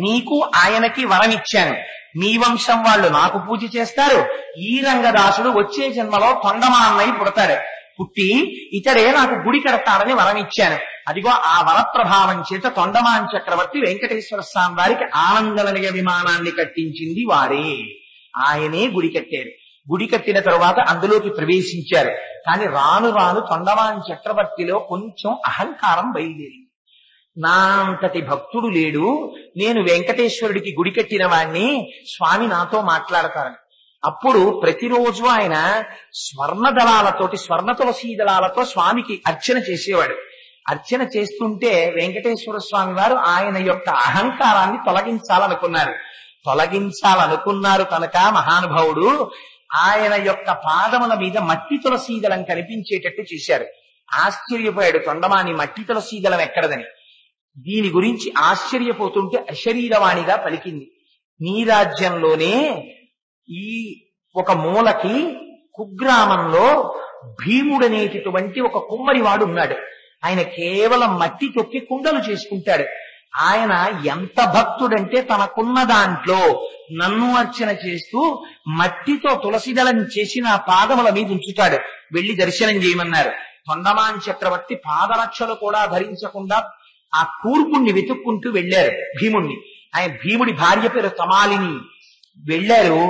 నీకు ఆయనకి వరమిచ్చాను, మీ వంశం వాళ్ళు నాకు పూజ చేస్తారు, ఈ రంగదాసుడు వచ్చే జన్మలో తొండమాన్నై పుడతాడు. పుట్టి ఇతడే నాకు గుడి కడతాడని వరం ఇచ్చాను. అదిగో ఆ వరప్రభావం చేత తొండమాన్ చక్రవర్తి వెంకటేశ్వర స్వామి వారికి ఆనందలనిగ విమానాన్ని కట్టించింది వారే. ఆయనే గుడి కట్టారు. గుడి కట్టిన తరువాత అందులోకి ప్రవేశించారు. కానీ రాను రాను తొండమాన్ చక్రవర్తిలో కొంచెం అహంకారం బయలుదేరింది. నా అంతటి భక్తుడు లేడు, నేను వెంకటేశ్వరుడికి గుడి కట్టిన వాణ్ణి, స్వామి నాతో మాట్లాడతారని. అప్పుడు ప్రతిరోజు ఆయన స్వర్ణదళాలతోటి, స్వర్ణ తులసీ దళాలతో స్వామికి అర్చన చేసేవాడు. అర్చన చేస్తుంటే వెంకటేశ్వర స్వామి వారు ఆయన యొక్క అహంకారాన్ని తొలగించాలనుకున్నారు కనుక మహానుభావుడు ఆయన యొక్క పాదముల మీద మట్టి తులసీదళం కనిపించేటట్టు చేశారు. ఆశ్చర్యపోయాడు తొండమాని, మట్టి తులసీదళం ఎక్కడదని. దీని గురించి ఆశ్చర్యపోతుంటే అశరీరవాణిగా పలికింది, నీ రాజ్యంలోనే ఈ ఒక మూలకి కుగ్రామంలో భీముడనేటటువంటి ఒక కుమ్మరివాడు ఉన్నాడు. ఆయన కేవలం మట్టి తొక్కి కుండలు చేసుకుంటాడు. ఆయన ఎంత భక్తుడంటే తనకున్న దాంట్లో నన్ను అర్చన చేస్తూ మట్టితో తులసిదళం చేసి నా పాదముల మీద ఉంచుతాడు, వెళ్లి దర్శనం చేయమన్నారు. తొండమాన్ చక్రవర్తి పాదరక్షలు కూడా ధరించకుండా ఆ కూర్పుణ్ణి వెతుక్కుంటూ వెళ్లారు భీముణ్ణి. ఆయన భీముడి భార్య పేరు తమాలిని. వెళ్లారు.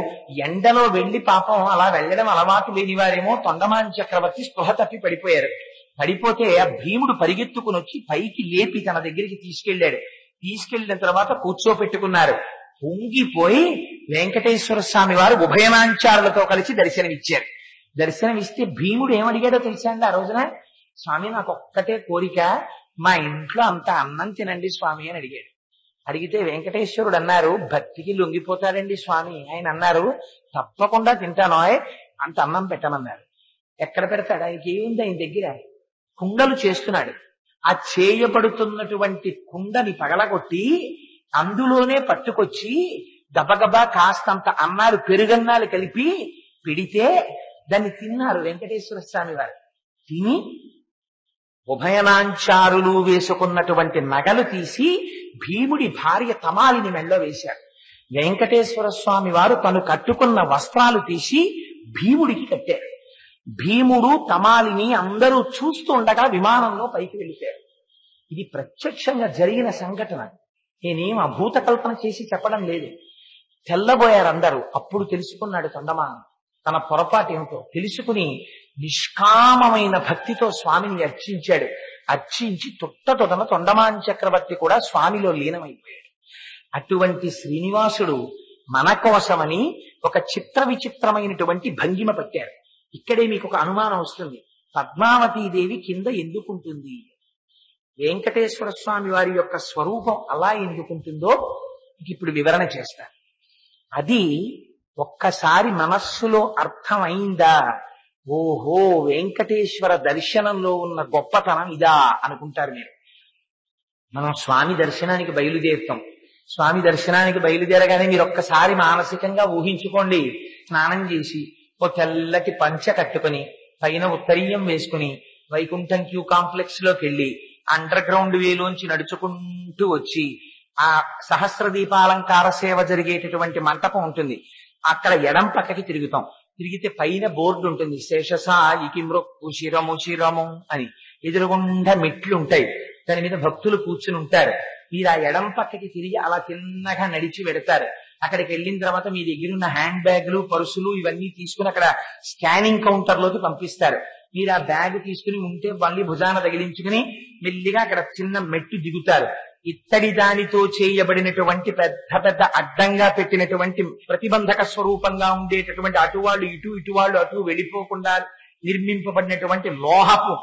ఎండలో వెళ్లి పాపం అలా వెళ్లడం అలవాటు లేని వారేమో తొండమాన్ చక్రవర్తి స్పృహ తప్పి పడిపోయారు. పడిపోతే ఆ భీముడు పరిగెత్తుకుని వచ్చి పైకి లేపి తన దగ్గరికి తీసుకెళ్లాడు. తీసుకెళ్లిన తర్వాత కూర్చోపెట్టుకున్నారు. పొంగిపోయి వెంకటేశ్వర స్వామి వారు ఉభయనాంచారులతో కలిసి దర్శనమిచ్చారు. దర్శనమిస్తే భీముడు ఏమడిగాడో తెలుసా అండి ఆ రోజున? స్వామి నాకు ఒక్కటే కోరిక, మా ఇంట్లో అంత అన్నం తినండి స్వామి అని అడిగాడు. అడిగితే వెంకటేశ్వరుడు అన్నారు, భక్తికి లొంగిపోతాడండి స్వామి. ఆయన అన్నారు, తప్పకుండా తింటాను, అంత అన్నం పెట్టమన్నారు. ఎక్కడ పెడతాడు? ఆయనకి ఏముంది ఆయన దగ్గర? కుండలు చేస్తున్నాడు. ఆ చేయబడుతున్నటువంటి కుండని పగలగొట్టి అందులోనే పట్టుకొచ్చి గబగబా కాస్తంత అన్నాలు, పెరుగన్నాలు కలిపి పెడితే దాన్ని తిన్నారు వెంకటేశ్వర స్వామి వారు. తిని ఉభయనాంచారులు వేసుకున్నటువంటి నగలు తీసి భీముడి భార్య తమాలిని మెళ్ళో వేశారు. వెంకటేశ్వర స్వామి వారు తను కట్టుకున్న వస్త్రాలు తీసి భీముడికి కట్టారు. భీముడు తమాలిని అందరూ చూస్తూ ఉండగా విమానంలో పైకి వెళ్ళిపోయారు. ఇది ప్రత్యక్షంగా జరిగిన సంఘటన. నేనేం అభూత కల్పన చేసి చెప్పడం లేదు. తెల్లబోయారు అందరూ. అప్పుడు తెలుసుకున్నాడు తొండమాను తన పొరపాటు ఏమిటో. తెలుసుకుని నిష్కామమైన భక్తితో స్వామిని అర్చించాడు. అర్చించి తొట్టతొదన తొండమాన్ చక్రవర్తి కూడా స్వామిలో లీనమైపోయాడు. అటువంటి శ్రీనివాసుడు మన కోసమని ఒక చిత్ర విచిత్రమైనటువంటి భంగిమ పట్టారు. ఇక్కడే మీకు ఒక అనుమానం వస్తుంది, పద్మావతీదేవి కింద ఎందుకుంటుంది? వెంకటేశ్వర స్వామి వారి యొక్క స్వరూపం అలా ఎందుకుంటుందో ఇప్పుడు వివరణ చేస్తారు. అది ఒక్కసారి మనస్సులో అర్థమైందా, ఓహో వెంకటేశ్వర దర్శనంలో ఉన్న గొప్పతనం ఇదా అనుకుంటారు మీరు. మనం స్వామి దర్శనానికి బయలుదేరుతాం. స్వామి దర్శనానికి బయలుదేరగానే మీరు ఒక్కసారి మానసికంగా ఊహించుకోండి, స్నానం చేసి ఓ తెల్లటి పంచ కట్టుకుని పైన ఉత్తరీయం వేసుకుని వైకుంఠం క్యూ కాంప్లెక్స్ లోకి వెళ్లి అండర్ గ్రౌండ్ వేలోంచి నడుచుకుంటూ వచ్చి ఆ సహస్ర దీపాలంకార సేవ జరిగేటటువంటి మంటపం ఉంటుంది. అక్కడ ఎడం పక్కకి తిరుగుతాం. తిరిగితే పైన బోర్డు ఉంటుంది, శేషసాయికి మృక్కు శిరము అని. ఎదురుగుండా మెట్లు ఉంటాయి, దాని మీద భక్తులు కూర్చుని ఉంటారు. మీరు ఆ ఎడం పక్కకి తిరిగి అలా తిన్నగా నడిచి వెడతారు. అక్కడికి వెళ్ళిన తర్వాత మీ దగ్గర ఉన్న హ్యాండ్ బ్యాగులు, పర్సులు ఇవన్నీ తీసుకుని అక్కడ స్కానింగ్ కౌంటర్ లోకి పంపిస్తారు. మీరు ఆ బ్యాగ్ తీసుకుని ఉంటే మళ్ళీ భుజాన తగిలించుకుని మెల్లిగా అక్కడ చిన్న మెట్టు దిగుతారు. ఇత్తడి దానితో చేయబడినటువంటి పెద్ద పెద్ద అడ్డంగా పెట్టినటువంటి ప్రతిబంధక స్వరూపంగా ఉండేటటువంటి అటువాళ్ళు ఇటు, ఇటువాళ్ళు అటు వెళ్ళిపోకుండా నిర్మింపబడినటువంటి లోహపు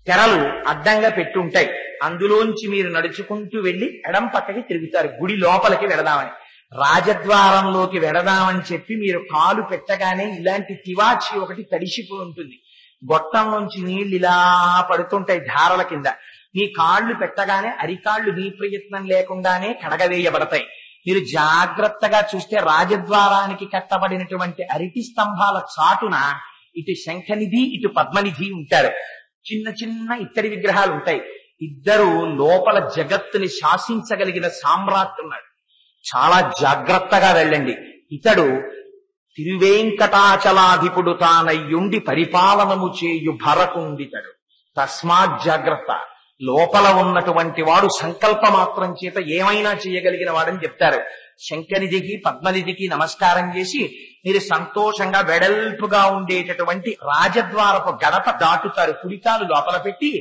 తెరలు అడ్డంగా పెట్టి ఉంటాయి. అందులోంచి మీరు నడుచుకుంటూ వెళ్లి ఎడం పక్కకి తిరుగుతారు. గుడి లోపలికి వెళదామని, రాజద్వారంలోకి వెడదామని చెప్పి మీరు కాలు పెట్టగానే ఇలాంటి తివాచి ఒకటి తడిసిపోయి ఉంటుంది. గొట్టం నుంచి నీళ్లు ఇలా పడుతుంటాయి ధారల కింద. మీ కాళ్లు పెట్టగానే అరికాళ్లు మీ ప్రయత్నం లేకుండానే కడగవేయబడతాయి. మీరు జాగ్రత్తగా చూస్తే రాజద్వారానికి కట్టబడినటువంటి అరటి స్తంభాల చాటున ఇటు శంఖనిధి, ఇటు పద్మనిధి ఉంటారు. చిన్న చిన్న ఇత్తడి విగ్రహాలు ఉంటాయి. ఇద్దరు లోపల జగత్తుని శాసించగలిగిన సామ్రాట్ ఉన్నాడు. చాలా జాగ్రత్తగా వెళ్ళండి. ఇతడు తిరువేంకటాచలాధిపుడు తానయ్యుండి పరిపాలనము చేయు భరకుండితడు. తస్మాత్ జాగ్రత్త. లోపల ఉన్నటువంటి వాడు సంకల్ప మాత్రం చేత ఏమైనా చేయగలిగిన వాడని చెప్తారు. శంకనిధికి పద్మనిధికి నమస్కారం చేసి మీరు సంతోషంగా వెడల్పుగా ఉండేటటువంటి రాజద్వారపు గడప దాటుతారు. కుడికాలు లోపల పెట్టి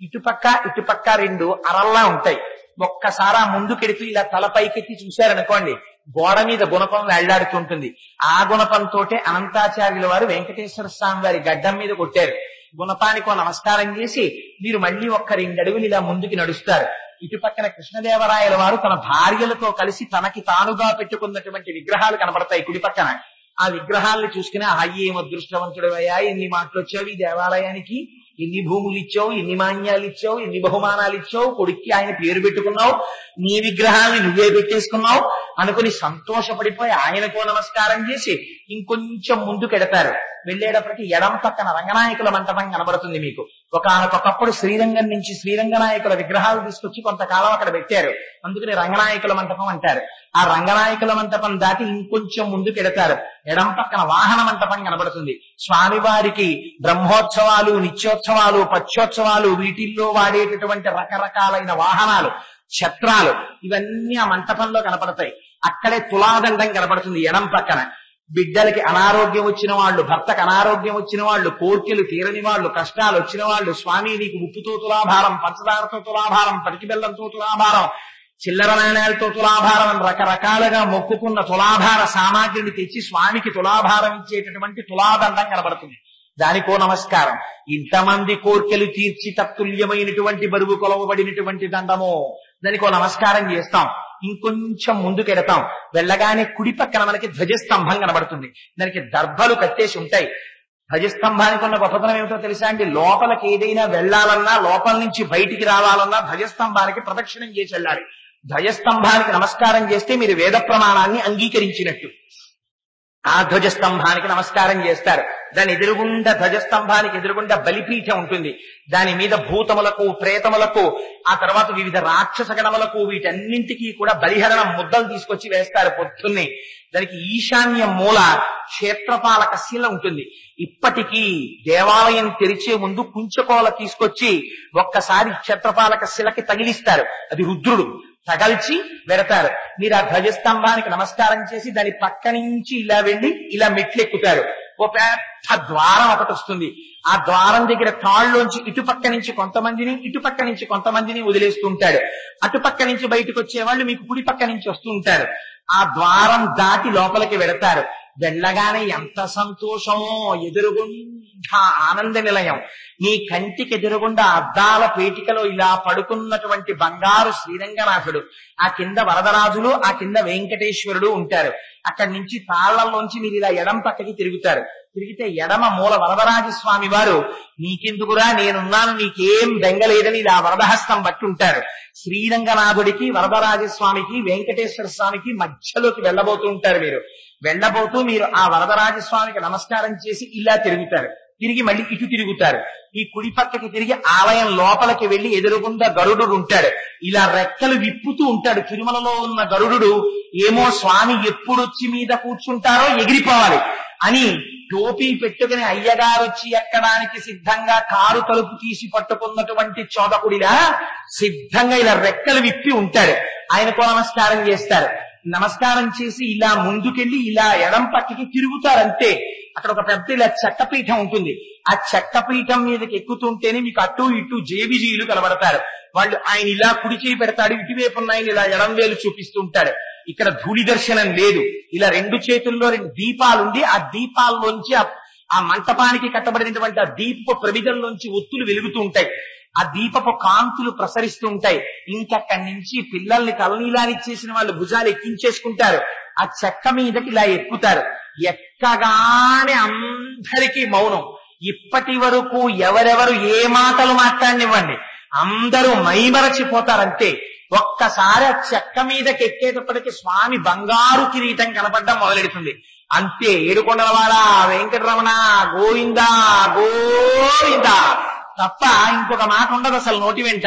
ఇటుపక్క 2 అరల్లా ఉంటాయి. ఒక్కసారి ఆ ముందుకెడుతూ ఇలా తలపైకెత్తి చూశారనుకోండి, గోడ మీద గుణపం వెళ్లాడుతుంటుంది. ఆ గుణపంతోటే అనంతాచార్యుల వారు వెంకటేశ్వర స్వామి వారి గడ్డం మీద కొట్టారు. గుణపానికో నమస్కారం చేసి మీరు మళ్ళీ 2 అడుగులు ఇలా ముందుకి నడుస్తారు. ఇటుపక్కన కృష్ణదేవరాయల వారు తన భార్యలతో కలిసి తనకి తానుగా పెట్టుకున్నటువంటి విగ్రహాలు కనబడతాయి కుడి పక్కన. ఆ విగ్రహాలను చూసుకుని ఏం అదృష్టవంతుడు అయ్యా, ఎన్ని మాటలు వచ్చావు ఈ దేవాలయానికి, ఎన్ని భూములు ఇచ్చావు, ఎన్ని మాన్యాలు ఇచ్చావు, ఎన్ని బహుమానాలు ఇచ్చావు, కొడుక్కి ఆయన పేరు పెట్టుకున్నావు, నీ విగ్రహాన్ని నువ్వే పెట్టేసుకున్నావు అనుకుని సంతోషపడిపోయి ఆయనకో నమస్కారం చేసి ఇంకొంచెం ముందుకెడతారు. వెళ్లేటప్పటికి ఎడం పక్కన రంగనాయకుల మంటపం కనబడుతుంది మీకు. ఒకనకొకప్పుడు శ్రీరంగం నుంచి శ్రీరంగనాయకుల విగ్రహాలు తీసుకొచ్చి కొంతకాలం అక్కడ పెట్టారు. అందుకని రంగనాయకుల మంటపం అంటారు. ఆ రంగనాయకుల మంటపం దాటి ఇంకొంచెం ముందుకెడతారు. ఎడం పక్కన వాహన మంటపం కనబడుతుంది. స్వామివారికి బ్రహ్మోత్సవాలు, నిత్యోత్సవాలు, పక్షోత్సవాలు వీటిల్లో వాడేటటువంటి రకరకాలైన వాహనాలు, ఛత్రాలు ఇవన్నీ ఆ మంటపంలో కనపడతాయి. అక్కడే తులాదండం కనపడుతుంది ఎడం పక్కన. బిడ్డలకి అనారోగ్యం వచ్చిన వాళ్ళు, భర్తకు అనారోగ్యం వచ్చిన వాళ్ళు, కోర్కెలు తీరని వాళ్ళు, కష్టాలు వచ్చిన వాళ్ళు, స్వామి నీకు ఉప్పుతో తులాభారం, పంచదారతో తులాభారం, పటికి బెల్లంతో తులాభారం, చిల్లర నాణ్యాలతో తులాభారం అని రకరకాలుగా మొక్కుకున్న తులాభార సామాగ్రిని తెచ్చి స్వామికి తులాభారం ఇచ్చేటటువంటి తులాదండం కనబడుతుంది. దానికో నమస్కారం. ఇంతమంది కోర్కెలు తీర్చి తత్తుల్యమైనటువంటి బరువు కొలవబడినటువంటి దండమో, దానికో నమస్కారం చేస్తాం. ఇంకొంచెం ముందుకెడతాం. వెళ్ళగానే కుడి పక్కన మనకి ధ్వజస్తంభం కనబడుతుంది. దానికి దర్భలు కట్టేసి ఉంటాయి. ధ్వజస్తంభానికి ఉన్న గొప్పతనం ఏమిటో తెలుసా అండి? లోపలికి ఏదైనా వెళ్లాలన్నా, లోపల నుంచి బయటికి రావాలన్నా ధ్వజస్తంభానికి ప్రదక్షిణం చేసి వెళ్ళాలి. ధ్వజస్తంభానికి నమస్కారం చేస్తే మీరు వేద ప్రమాణాన్ని అంగీకరించినట్టు. ఆ ధ్వజస్తంభానికి నమస్కారం చేస్తారు. దాని ఎదురుగుండా, ధ్వజస్తంభానికి ఎదురుగుండా బలిపీఠం ఉంటుంది. దాని మీద భూతములకు, ప్రేతములకు, ఆ తర్వాత వివిధ రాక్షస గణములకు, వీటన్నింటికీ కూడా బలిహరణం ముద్దలు తీసుకొచ్చి వేస్తారు పొద్దున్నే. దానికి ఈశాన్య మూల క్షేత్రపాలక శిల ఉంటుంది. ఇప్పటికీ దేవాలయం తెరిచే ముందు కుంచకోల తీసుకొచ్చి ఒక్కసారి క్షేత్రపాలక శిలకి తగిలిస్తారు. అది రుద్రుడు. తగల్చి వెడతారు. మీరు ఆ ధ్వజస్తంభానికి నమస్కారం చేసి దాని పక్క నుంచి ఇలా వెళ్లి ఇలా మెట్లెక్కుతారు. ఓ పెద్ద ద్వారం ఒకటి వస్తుంది. ఆ ద్వారం దగ్గర తాళ్ళలోంచి ఇటుపక్క నుంచి కొంతమందిని, ఇటుపక్క నుంచి కొంతమందిని వదిలేస్తూ ఉంటాడు. అటుపక్క నుంచి బయటకు వచ్చేవాళ్ళు మీకు కుడి పక్క నుంచి వస్తూ ఉంటారు. ఆ ద్వారం దాటి లోపలికి వెడతారు. వెళ్ళగానే ఎంత సంతోషమో! ఎదురుగుండా ఆనంద నిలయం. నీ కంటికి ఎదురుగుండా అద్దాల పేటికలో ఇలా పడుకున్నటువంటి బంగారు శ్రీరంగనాథుడు, ఆ కింద వరదరాజులు, ఆ కింద వెంకటేశ్వరుడు ఉంటారు. అక్కడి నుంచి తాళ్లలోంచి మీరు ఇలా ఎడం పక్కకి తిరుగుతారు. తిరిగితే ఎడమ మూల వరదరాజస్వామి వారు నీకెందుకురా, నేనున్నాను, నీకేం బెంగలేదని ఇలా వరదహస్తం బట్టి ఉంటారు. శ్రీరంగనాథుడికి, వరదరాజస్వామికి, వెంకటేశ్వర స్వామికి మధ్యలోకి వెళ్ళబోతూ ఉంటారు. వెళ్ళబోతూ మీరు ఆ వరదరాజస్వామికి నమస్కారం చేసి ఇలా తిరుగుతారు. తిరిగి మళ్ళీ ఇటు తిరుగుతారు. ఈ కుడి పక్కకి తిరిగి ఆలయం లోపలికి వెళ్లి ఎదురుగుండా గరుడు ఉంటాడు. ఇలా రెక్కలు విప్పుతూ ఉంటాడు. తిరుమలలో ఉన్న గరుడు ఏమో స్వామి ఎప్పుడొచ్చి మీద కూర్చుంటారో ఎగిరిపోవాలి అని టోపీ పెట్టుకుని అయ్యగారు వచ్చి ఎక్కడానికి సిద్ధంగా కారు తలుపు తీసి పట్టుకున్నటువంటి చోదకుడిలా సిద్ధంగా ఇలా రెక్కలు విప్పి ఉంటాడు. ఆయనకో నమస్కారం చేస్తారు. నమస్కారం చేసి ఇలా ముందుకెళ్లి ఇలా ఎడం పక్కకి తిరుగుతారంతే. అక్కడ ఒక పెద్ద ఇలా చెక్కపీఠం ఉంటుంది. ఆ చెక్కపీఠం మీదకి ఎక్కుతుంటేనే మీకు అటు ఇటు జేబిజీలు కనబడతారు. వాళ్ళు ఆయన ఇలా కుడి చేయి పెడతాడు, ఇటువైపు ఉన్నాయని ఇలా ఎడం వేలు చూపిస్తుంటాడు. ఇక్కడ ధూళి దర్శనం లేదు. ఇలా 2 చేతుల్లో 2 దీపాలుండి ఆ దీపాల్లోంచి ఆ మంటపానికి కట్టబడినటువంటి ఆ దీపపు ప్రమిదల్లోంచి ఒత్తులు వెలుగుతూ ఉంటాయి. ఆ దీపపు కాంతులు ప్రసరిస్తూ ఉంటాయి. ఇంకక్కడి నుంచి పిల్లల్ని తలనీలానిచ్చేసిన వాళ్ళు భుజాలు ఎక్కించేసుకుంటారు. ఆ చెక్క మీదకి ఇలా ఎక్కుతారు. ఎక్కగానే అందరికీ మౌనం. ఇప్పటి వరకు ఎవరెవరు ఏ మాటలు మాట్లాడినివ్వండి, అందరూ మైమరచిపోతారంతే. ఒక్కసారి ఆ చెక్క మీదకి ఎక్కేటప్పటికి స్వామి బంగారు కిరీటం కనపడడం మొదలెడుతుంది. అంతే. ఏడుకొండలవాడ వెంకటరమణ గోవిందా గోవిందా తప్ప ఇంకొక మాట ఉండదు అసలు నోటి వెంట.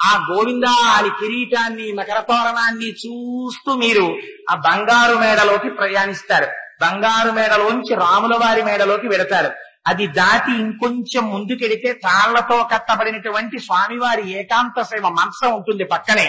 ఆ గోవిందా అని కిరీటాన్ని, మకర తోరణాన్ని చూస్తూ మీరు ఆ బంగారు మేడలోకి ప్రయాణిస్తారు. బంగారు మేడలోంచి రాముల వారి మేడలోకి వెడతారు. అది దాటి ఇంకొంచెం ముందుకెడితే తాళ్లతో కట్టబడినటువంటి స్వామివారి ఏకాంత సేవ మంచం ఉంటుంది పక్కనే.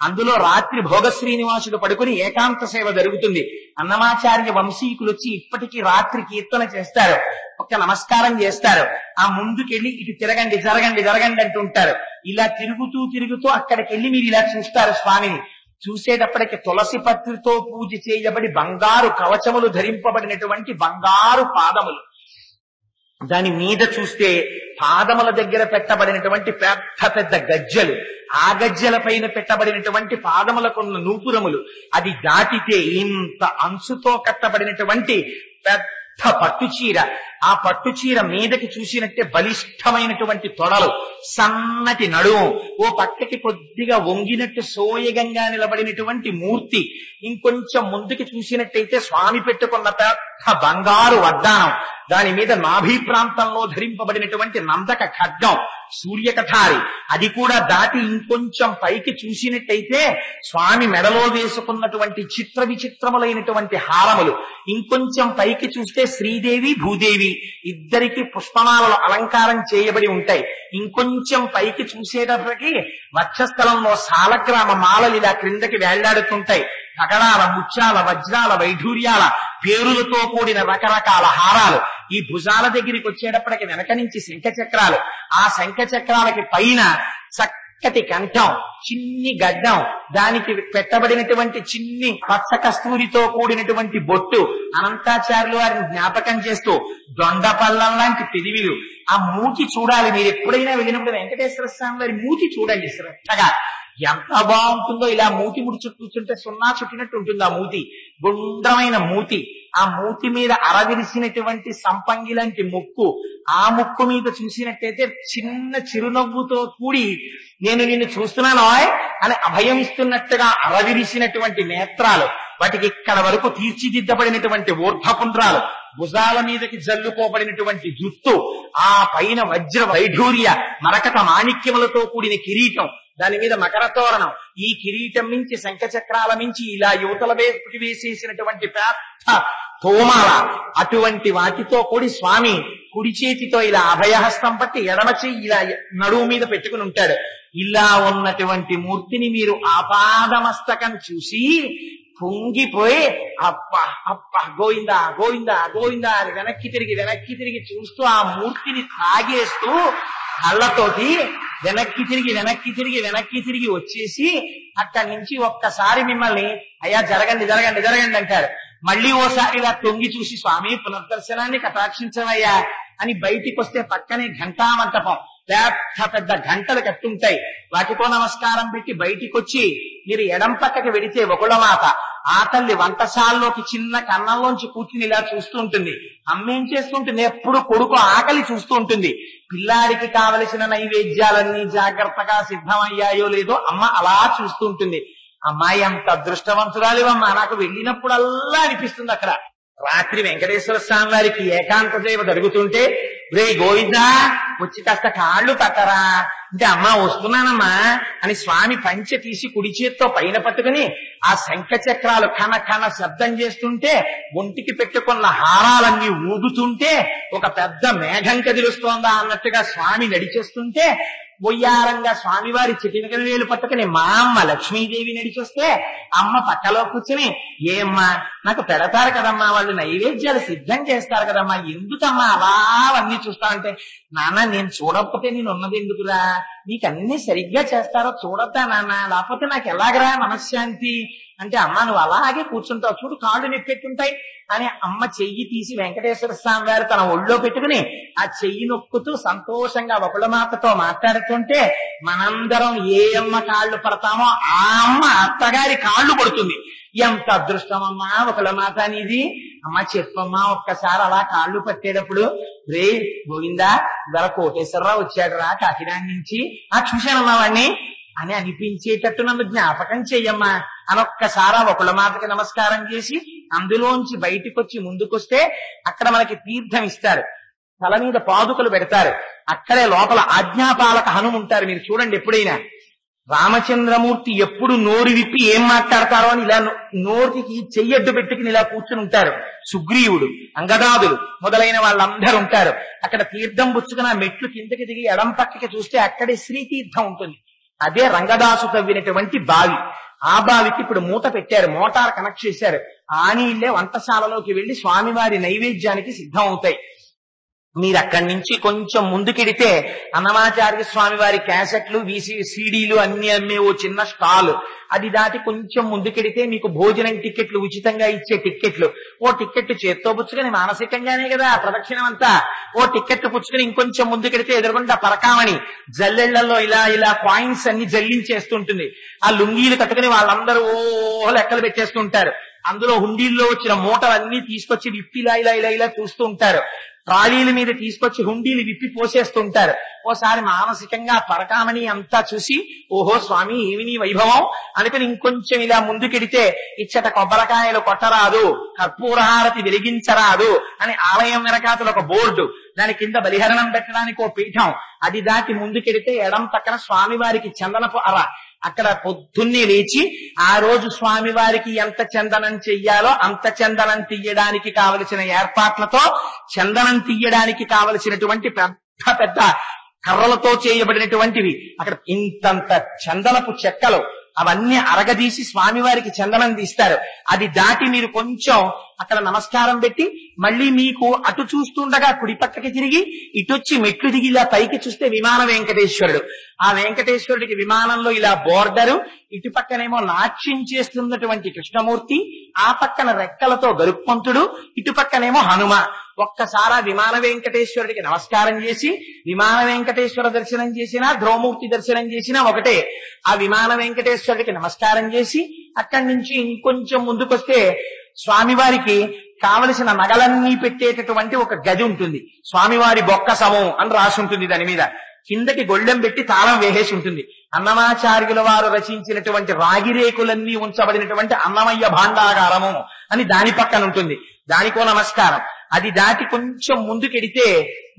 అందులో రాత్రి భోగ శ్రీనివాసుడు పడుకుని ఏకాంత సేవ జరుగుతుంది. అన్నమాచార్య వంశీకులు వచ్చి ఇప్పటికీ రాత్రి కీర్తన చేస్తారు, ఒక్క నమస్కారం చేస్తారు. ఆ ముందుకెళ్ళి ఇటు తిరగండి జరగండి జరగండి అంటుంటారు. ఇలా తిరుగుతూ తిరుగుతూ అక్కడికి వెళ్ళి మీరు ఇలా చూస్తారు స్వామిని. చూసేటప్పటికి తులసి పత్రితో పూజ చేయబడి బంగారు కవచములు ధరింపబడినటువంటి బంగారు పాదములు. దాని మీద చూస్తే పాదముల దగ్గర పెట్టబడినటువంటి పెద్ద పెద్ద గజ్జలు, ఆ గజ్జల పైన పెట్టబడినటువంటి పాదములకున్న నూపురములు. అది దాటితే ఇంత అంచుతో కట్టబడినటువంటి పెద్ద పట్టుచీర. ఆ పట్టుచీర మీదకి చూసినట్టే బలిష్టమైనటువంటి తొడలు, సన్నటి నడుము, ఓ పక్కకి కొద్దిగా వంగినట్టు సోయగంగా నిలబడినటువంటి మూర్తి. ఇంకొంచెం ముందుకి చూసినట్టయితే స్వామి పెట్టుకున్న పెద్ద బంగారు వడ్డానం, దాని మీద నాభి ప్రాంతంలో ధరింపబడినటువంటి నందక ఖడ్గం, సూర్యకఠారి. అది కూడా దాటి ఇంకొంచెం పైకి చూసినట్టయితే స్వామి మెడలో వేసుకున్నటువంటి చిత్ర విచిత్రములైనటువంటి హారములు. ఇంకొంచెం పైకి చూస్తే శ్రీదేవి భూదేవి ఇద్దరికి పుష్పమాలలో అలంకారం చేయబడి ఉంటాయి. ఇంకొంచెం పైకి చూసేటప్పటికి వక్షస్థలంలో సాలగ్రామ మాలలు ఇలా క్రిందకి వేళ్లాడుతుంటాయి. పగడాల, ముత్యాల, వజ్రాల, వైఢూర్యాల పేరులతో కూడిన రకరకాల హారాలు. ఈ భుజాల దగ్గరికి వచ్చేటప్పటికి వెనక నుంచి శంఖచక్రాలు, ఆ శంఖచక్రాలకి పైన చక్కటి కంఠం, చిన్ని గడ్డం, దానికి పెట్టబడినటువంటి చిన్ని పచ్చ కస్తూరితో కూడినటువంటి బొట్టు, అనంతాచార్యులు వారిని జ్ఞాపకం చేస్తూ దొండపల్లం లాంటి పెదివిలు. ఆ మూతి చూడాలి మీరు ఎప్పుడైనా వెళ్ళినప్పుడు. వెంకటేశ్వర స్వామి వారి మూతి చూడండి శ్రద్ధగా, ఎంత బాగుంటుందో. ఇలా మూతి ముడుచు కూర్చుంటే సున్నా చుట్టినట్టు ఉంటుంది ఆ మూతి, గుండ్రమైన మూతి. ఆ మూతి మీద అరవిరిసినటువంటి సంపంగి లాంటి ముక్కు, ఆ ముక్కు మీద చూసినట్టయితే చిన్న చిరునవ్వుతో కూడి నేను నిన్ను చూస్తున్నాను అని అభయం ఇస్తున్నట్టుగా అరవిరిసినటువంటి నేత్రాలు, వాటికి ఇక్కడ వరకు తీర్చిదిద్దబడినటువంటి ఊర్ధపుండ్రాలు, భుజాల మీదకి జల్లుకోబడినటువంటి జుత్తు, ఆ పైన వజ్ర వైఢూర్య మరకత మాణిక్యములతో కూడిన కిరీటం, దాని మీద మకర తోరణం, ఈ కిరీటం మించి శంఖచక్రాల మించి ఇలా యువతల వేసుకు వేసేసినటువంటి పెద్ద తోమాల, అటువంటి వాటితో కూడి స్వామి కుడి చేతితో ఇలా అభయహస్తం పట్టి ఎడమ చెయ్యి ఇలా నడుము మీద పెట్టుకుని ఉంటాడు. ఇలా ఉన్నటువంటి మూర్తిని మీరు ఆపాదమస్తకం చూసి పొంగిపోయి అబ్బా అబ్బా గోవిందా గోవిందా గోవిందా అని వెనక్కి తిరిగి చూస్తూ ఆ మూర్తిని తాగేస్తూ కళ్ళతోటి వెనక్కి తిరిగి వచ్చేసి అక్కడి నుంచి ఒక్కసారి మిమ్మల్ని అయ్యా జరగండి జరగండి జరగండి అంటారు. మళ్ళీ ఓసారి ఇలా తొంగి చూసి స్వామి పునర్దర్శనాన్ని కటాక్షించవయ్యా అని బయటికి వస్తే పక్కనే ఘంటామంటపం, పెద్ద గంటలు కట్టుంటాయి. వాటితో నమస్కారం పెట్టి బయటికి వచ్చి మీరు ఎడం పక్కకి వెడితే ఒకళ్ళమాత, ఆ తల్లి వంటశాలలోకి చిన్న కన్నంలోంచి కూర్చుని ఇలా చూస్తూ ఉంటుంది. అమ్మేం చేస్తుంటుంది, ఎప్పుడు కొడుకు ఆకలి చూస్తూ ఉంటుంది. పిల్లాడికి కావలసిన నైవేద్యాలన్నీ జాగ్రత్తగా సిద్ధమయ్యాయో లేదో అమ్మ అలా చూస్తూ ఉంటుంది. అమ్మాయి అంత అదృష్టవంతురాలివమ్మా, నాకు వెళ్ళినప్పుడల్లా అనిపిస్తుంది. అక్కడ రాత్రి వెంకటేశ్వర స్వామి వారికి ఏకాంత సేవ జరుగుతుంటే రే గోవిందా వచ్చి కాస్త కాళ్ళు పట్టరా అంటే అమ్మా వస్తున్నానమ్మా అని స్వామి పంచె తీసి కుడి చేత్తో పైన పట్టుకుని ఆ శంఖ చక్రాలు కన కన శబ్దం చేస్తుంటే ఒంటికి పెట్టుకున్న హారాలన్నీ ఊగుతుంటే ఒక పెద్ద మేఘం కదిలుస్తోందా అన్నట్టుగా స్వామి నడిచేస్తుంటే బొయ్యారంగా స్వామివారి చిటిక వేలు పట్టుకుని మా అమ్మ లక్ష్మీదేవి నడిచొస్తే అమ్మ పక్కలో కూర్చుని ఏమ్మా నాకు పెడతారు కదమ్మా, వాళ్ళు నైవేద్యాలు సిద్ధం చేస్తారు కదమ్మా, ఎందుకమ్మా అలా అవన్నీ చూస్తానంటే నాన్న నేను చూడకపోతే నేను ఉన్నది ఎందుకురా, నీకన్నీ సరిగ్గా చేస్తారో చూడద్దా నాన్న, లేకపోతే నాకు ఎలాగరా మనశ్శాంతి అంటే అమ్మ నువ్వు అలాగే కూర్చుంటావు చూడు కాళ్ళు నొప్పెట్టుంటాయి అని అమ్మ చెయ్యి తీసి వెంకటేశ్వర స్వామి వారు తన ఒళ్ళో పెట్టుకుని ఆ చెయ్యి నొక్కుతూ సంతోషంగా ఒకళ్ళ మాటతో మాట్లాడుతుంటే మనందరం ఏ అమ్మ కాళ్ళు పడతామో ఆ అమ్మ అత్తగారి కాళ్ళు పడుతుంది. ఎంత అదృష్టమమ్మా ఒకళ్ళ మాట అనేది. అమ్మ చెప్పమ్మా ఒక్కసారి అలా కాళ్ళు పట్టేటప్పుడు రే గోవిందా ఇవాళ కోటేశ్వరరావు వచ్చాడురా కాకినాడ నుంచి, చూశానమ్మా వాడిని అని అనిపించేటట్టు నన్ను జ్ఞాపకం చెయ్యమ్మా అని ఒక్కసారి ఒకళ్ళ మాటకి నమస్కారం చేసి అందులోంచి బయటికి వచ్చి ముందుకొస్తే అక్కడ మనకి తీర్థం ఇస్తారు, తల మీద పాదుకలు పెడతారు. అక్కడే లోపల ఆజ్ఞాపాలక హనుమ ఉంటారు. మీరు చూడండి ఎప్పుడైనా రామచంద్రమూర్తి ఎప్పుడు నోరు విప్పి ఏం మాట్లాడతారో అని ఇలా నోటికి చెయ్యడ్డు పెట్టుకుని ఇలా కూర్చుని ఉంటారు. సుగ్రీవుడు, అంగదాదులు మొదలైన వాళ్ళందరూ ఉంటారు. అక్కడ తీర్థం పుచ్చుకుని ఆ మెట్లు కిందకి దిగి ఎడం పక్కకి చూస్తే అక్కడే శ్రీతీర్థం ఉంటుంది. అదే రంగదాసు తవ్వినటువంటి బావి. ఆ బావికి ఇప్పుడు మూత పెట్టారు, మోటార్ కనెక్ట్ చేశారు. ఆ నీళ్లే వంటశాలలోకి వెళ్లి స్వామివారి నైవేద్యానికి సిద్ధం అవుతాయి. మీరు అక్కడి నుంచి కొంచెం ముందుకెడితే అన్నమాచార్య స్వామి వారి క్యాసెట్లు, సీడీలు అన్ని అమ్మే ఓ చిన్న స్టాల్. అది దాటి కొంచెం ముందుకెడితే మీకు భోజనం టికెట్లు, ఉచితంగా ఇచ్చే టిక్కెట్లు. ఓ టిక్కెట్ చేత్తో పుచ్చుకొని, మానసికంగానే కదా ప్రదక్షిణం అంతా, ఓ టిక్కెట్ పుచ్చుకొని ఇంకొంచెం ముందుకెడితే ఎదురుగుండా పరకామణి జల్లెళ్లలో ఇలా ఇలా కాయిన్స్ అన్ని జల్లించేస్తుంటుంది. ఆ లుంగీలు కట్టుకుని వాళ్ళందరూ ఓ లెక్కలు పెట్టేస్తుంటారు. అందులో హుండీల్లో వచ్చిన మూటలన్నీ తీసుకొచ్చి విప్పి ఇలా ఇలా ఇలా ఇలా చూస్తూ ఉంటారు. ట్రాలీల మీద తీసుకొచ్చి హుండీలు విప్పి పోసేస్తుంటారు. ఓసారి మానసికంగా పరకామణి అంతా చూసి, ఓహో స్వామి ఏమి నీ వైభవం అనుకుని ఇంకొంచెం ఇలా ముందుకెడితే ఇచ్చట కొబ్బరికాయలు కొట్టరాదు, కర్పూరహారతి వెలిగించరాదు అని ఆలయం వెనకాతలు ఒక బోర్డు, దాని కింద బలిహరణం పెట్టడానికి ఓ పీఠం. అది దాటి ముందుకెడితే ఎడం పక్కన స్వామివారికి చందనపు అర. అక్కడ పొద్దున్నే లేచి ఆ రోజు స్వామివారికి ఎంత చందనం చెయ్యాలో అంత చందనం తీయడానికి కావలసిన ఏర్పాట్లతో, చందనం తీయడానికి కావలసినటువంటి పెద్ద పెద్ద కర్రలతో చేయబడినటువంటివి, అక్కడ ఇంతంత చందనపు చెక్కలు అవన్నీ అరగదీసి స్వామివారికి చందనం తీస్తారు. అది దాటి మీరు కొంచెం అక్కడ నమస్కారం పెట్టి మళ్ళీ మీకు అటు చూస్తుండగా కుడి పక్కకి తిరిగి ఇటొచ్చి మెట్లు దిగి ఇలా పైకి చూస్తే విమాన వెంకటేశ్వరుడు. ఆ వెంకటేశ్వరుడికి విమానంలో ఇలా బోర్డరు, ఇటు పక్కనేమో నాట్యం చేస్తున్నటువంటి కృష్ణమూర్తి, ఆ పక్కన రెక్కలతో గరుత్మంతుడు, ఇటు పక్కనేమో హనుమ. ఒక్కసారి విమాన వెంకటేశ్వరుడికి నమస్కారం చేసి, విమాన వెంకటేశ్వర దర్శనం చేసినా ధ్రువమూర్తి దర్శనం చేసినా ఒకటే. ఆ విమాన వెంకటేశ్వరుడికి నమస్కారం చేసి అక్కడి నుంచి ఇంకొంచెం ముందుకొస్తే స్వామివారికి కావలసిన నగలన్నీ పెట్టేటటువంటి ఒక గది ఉంటుంది. స్వామివారి బొక్కసము అని రాసి ఉంటుంది. దాని మీద కిందకి గొళ్ళెం పెట్టి తాళం వేసేసి ఉంటుంది. అన్నమాచార్యుల వారు రచించినటువంటి రాగిరేకులన్నీ ఉంచబడినటువంటి అన్నమయ్య భాండాగారము అని దాని పక్కన ఉంటుంది. దానికో నమస్కారం. అది దాటి కొంచెం ముందుకెడితే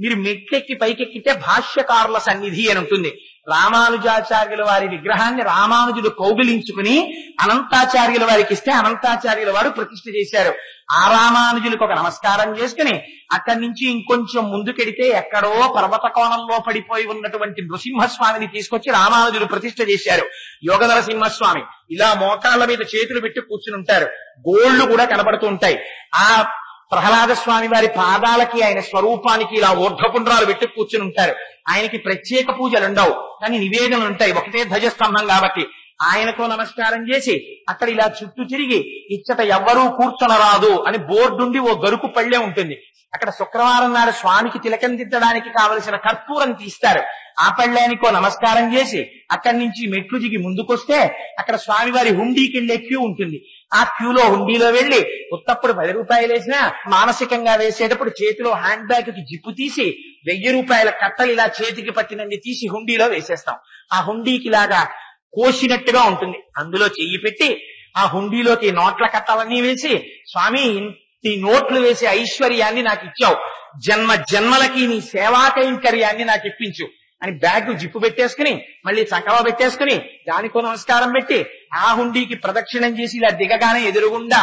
మీరు మెట్లెక్కి పైకెక్కితే భాష్యకారుల సన్నిధి అని ఉంటుంది. రామానుజాచార్యుల వారి విగ్రహాన్ని రామానుజుడు కౌగిలించుకుని అనంతాచార్యుల వారికి ఇస్తే అనంతాచార్యుల వారు ప్రతిష్ఠ చేశారు. ఆ రామానుజులకు ఒక నమస్కారం చేసుకుని అక్కడి నుంచి ఇంకొంచెం ముందుకెడితే ఎక్కడో పర్వత కోణంలో పడిపోయి ఉన్నటువంటి నృసింహస్వామిని తీసుకొచ్చి రామానుజుడు ప్రతిష్ఠ చేశారు. యోగ నరసింహస్వామి ఇలా మోకాళ్ళ మీద చేతులు పెట్టి కూర్చుని ఉంటారు. గోళ్లు కూడా కనబడుతూ ఉంటాయి. ఆ ప్రహ్లాద స్వామి వారి పాదాలకి, ఆయన స్వరూపానికి ఇలా ఊర్ధ్వపుండ్రాలు పెట్టి కూర్చుని ఉంటారు. ఆయనకి ప్రత్యేక పూజలు ఉండవు, కానీ నివేదనలు ఉంటాయి. ఒకటే ధ్వజస్తంభం కాబట్టి ఆయనకు నమస్కారం చేసి అక్కడ ఇలా చుట్టూ తిరిగి ఇచ్చట ఎవ్వరూ కూర్చొనరాదు అని బోర్డుండి ఓ గరుకు పళ్ళె ఉంటుంది. అక్కడ శుక్రవారం నాడు స్వామికి తిలకం దిద్దడానికి కావలసిన కర్పూరం తీస్తారు. ఆ పళ్ళానికో నమస్కారం చేసి అక్కడి నుంచి మెట్లు దిగి ముందుకొస్తే అక్కడ స్వామివారి హుండీకి వెళ్లే క్యూ ఉంటుంది. ఆ క్యూలో హుండీలో వెళ్లి ఉత్తప్పుడు 10 రూపాయలు వేసినా మానసికంగా వేసేటప్పుడు చేతిలో హ్యాండ్ బ్యాగ్ కి జిప్పు తీసి 1000 రూపాయల కట్టలు ఇలా చేతికి పట్టినన్ని తీసి హుండీలో వేసేస్తాం. ఆ హుండీకి లాగా కోసినట్టుగా ఉంటుంది. అందులో చెయ్యి పెట్టి ఆ హుండీలోకి నోట్ల కట్టలన్నీ వేసి, స్వామి ఈ నోట్లు వేసే ఐశ్వర్యాన్ని నాకు ఇచ్చావు, జన్మ జన్మలకి నీ సేవా కైంకర్యాన్ని నాకు ఇప్పించు అని బ్యాగ్ జిప్పు పెట్టేసుకుని మళ్ళీ చంకలో పెట్టేసుకుని దానికో నమస్కారం పెట్టి ఆ హుండీకి ప్రదక్షిణం చేసి ఇలా దిగగానే ఎదురుగుండా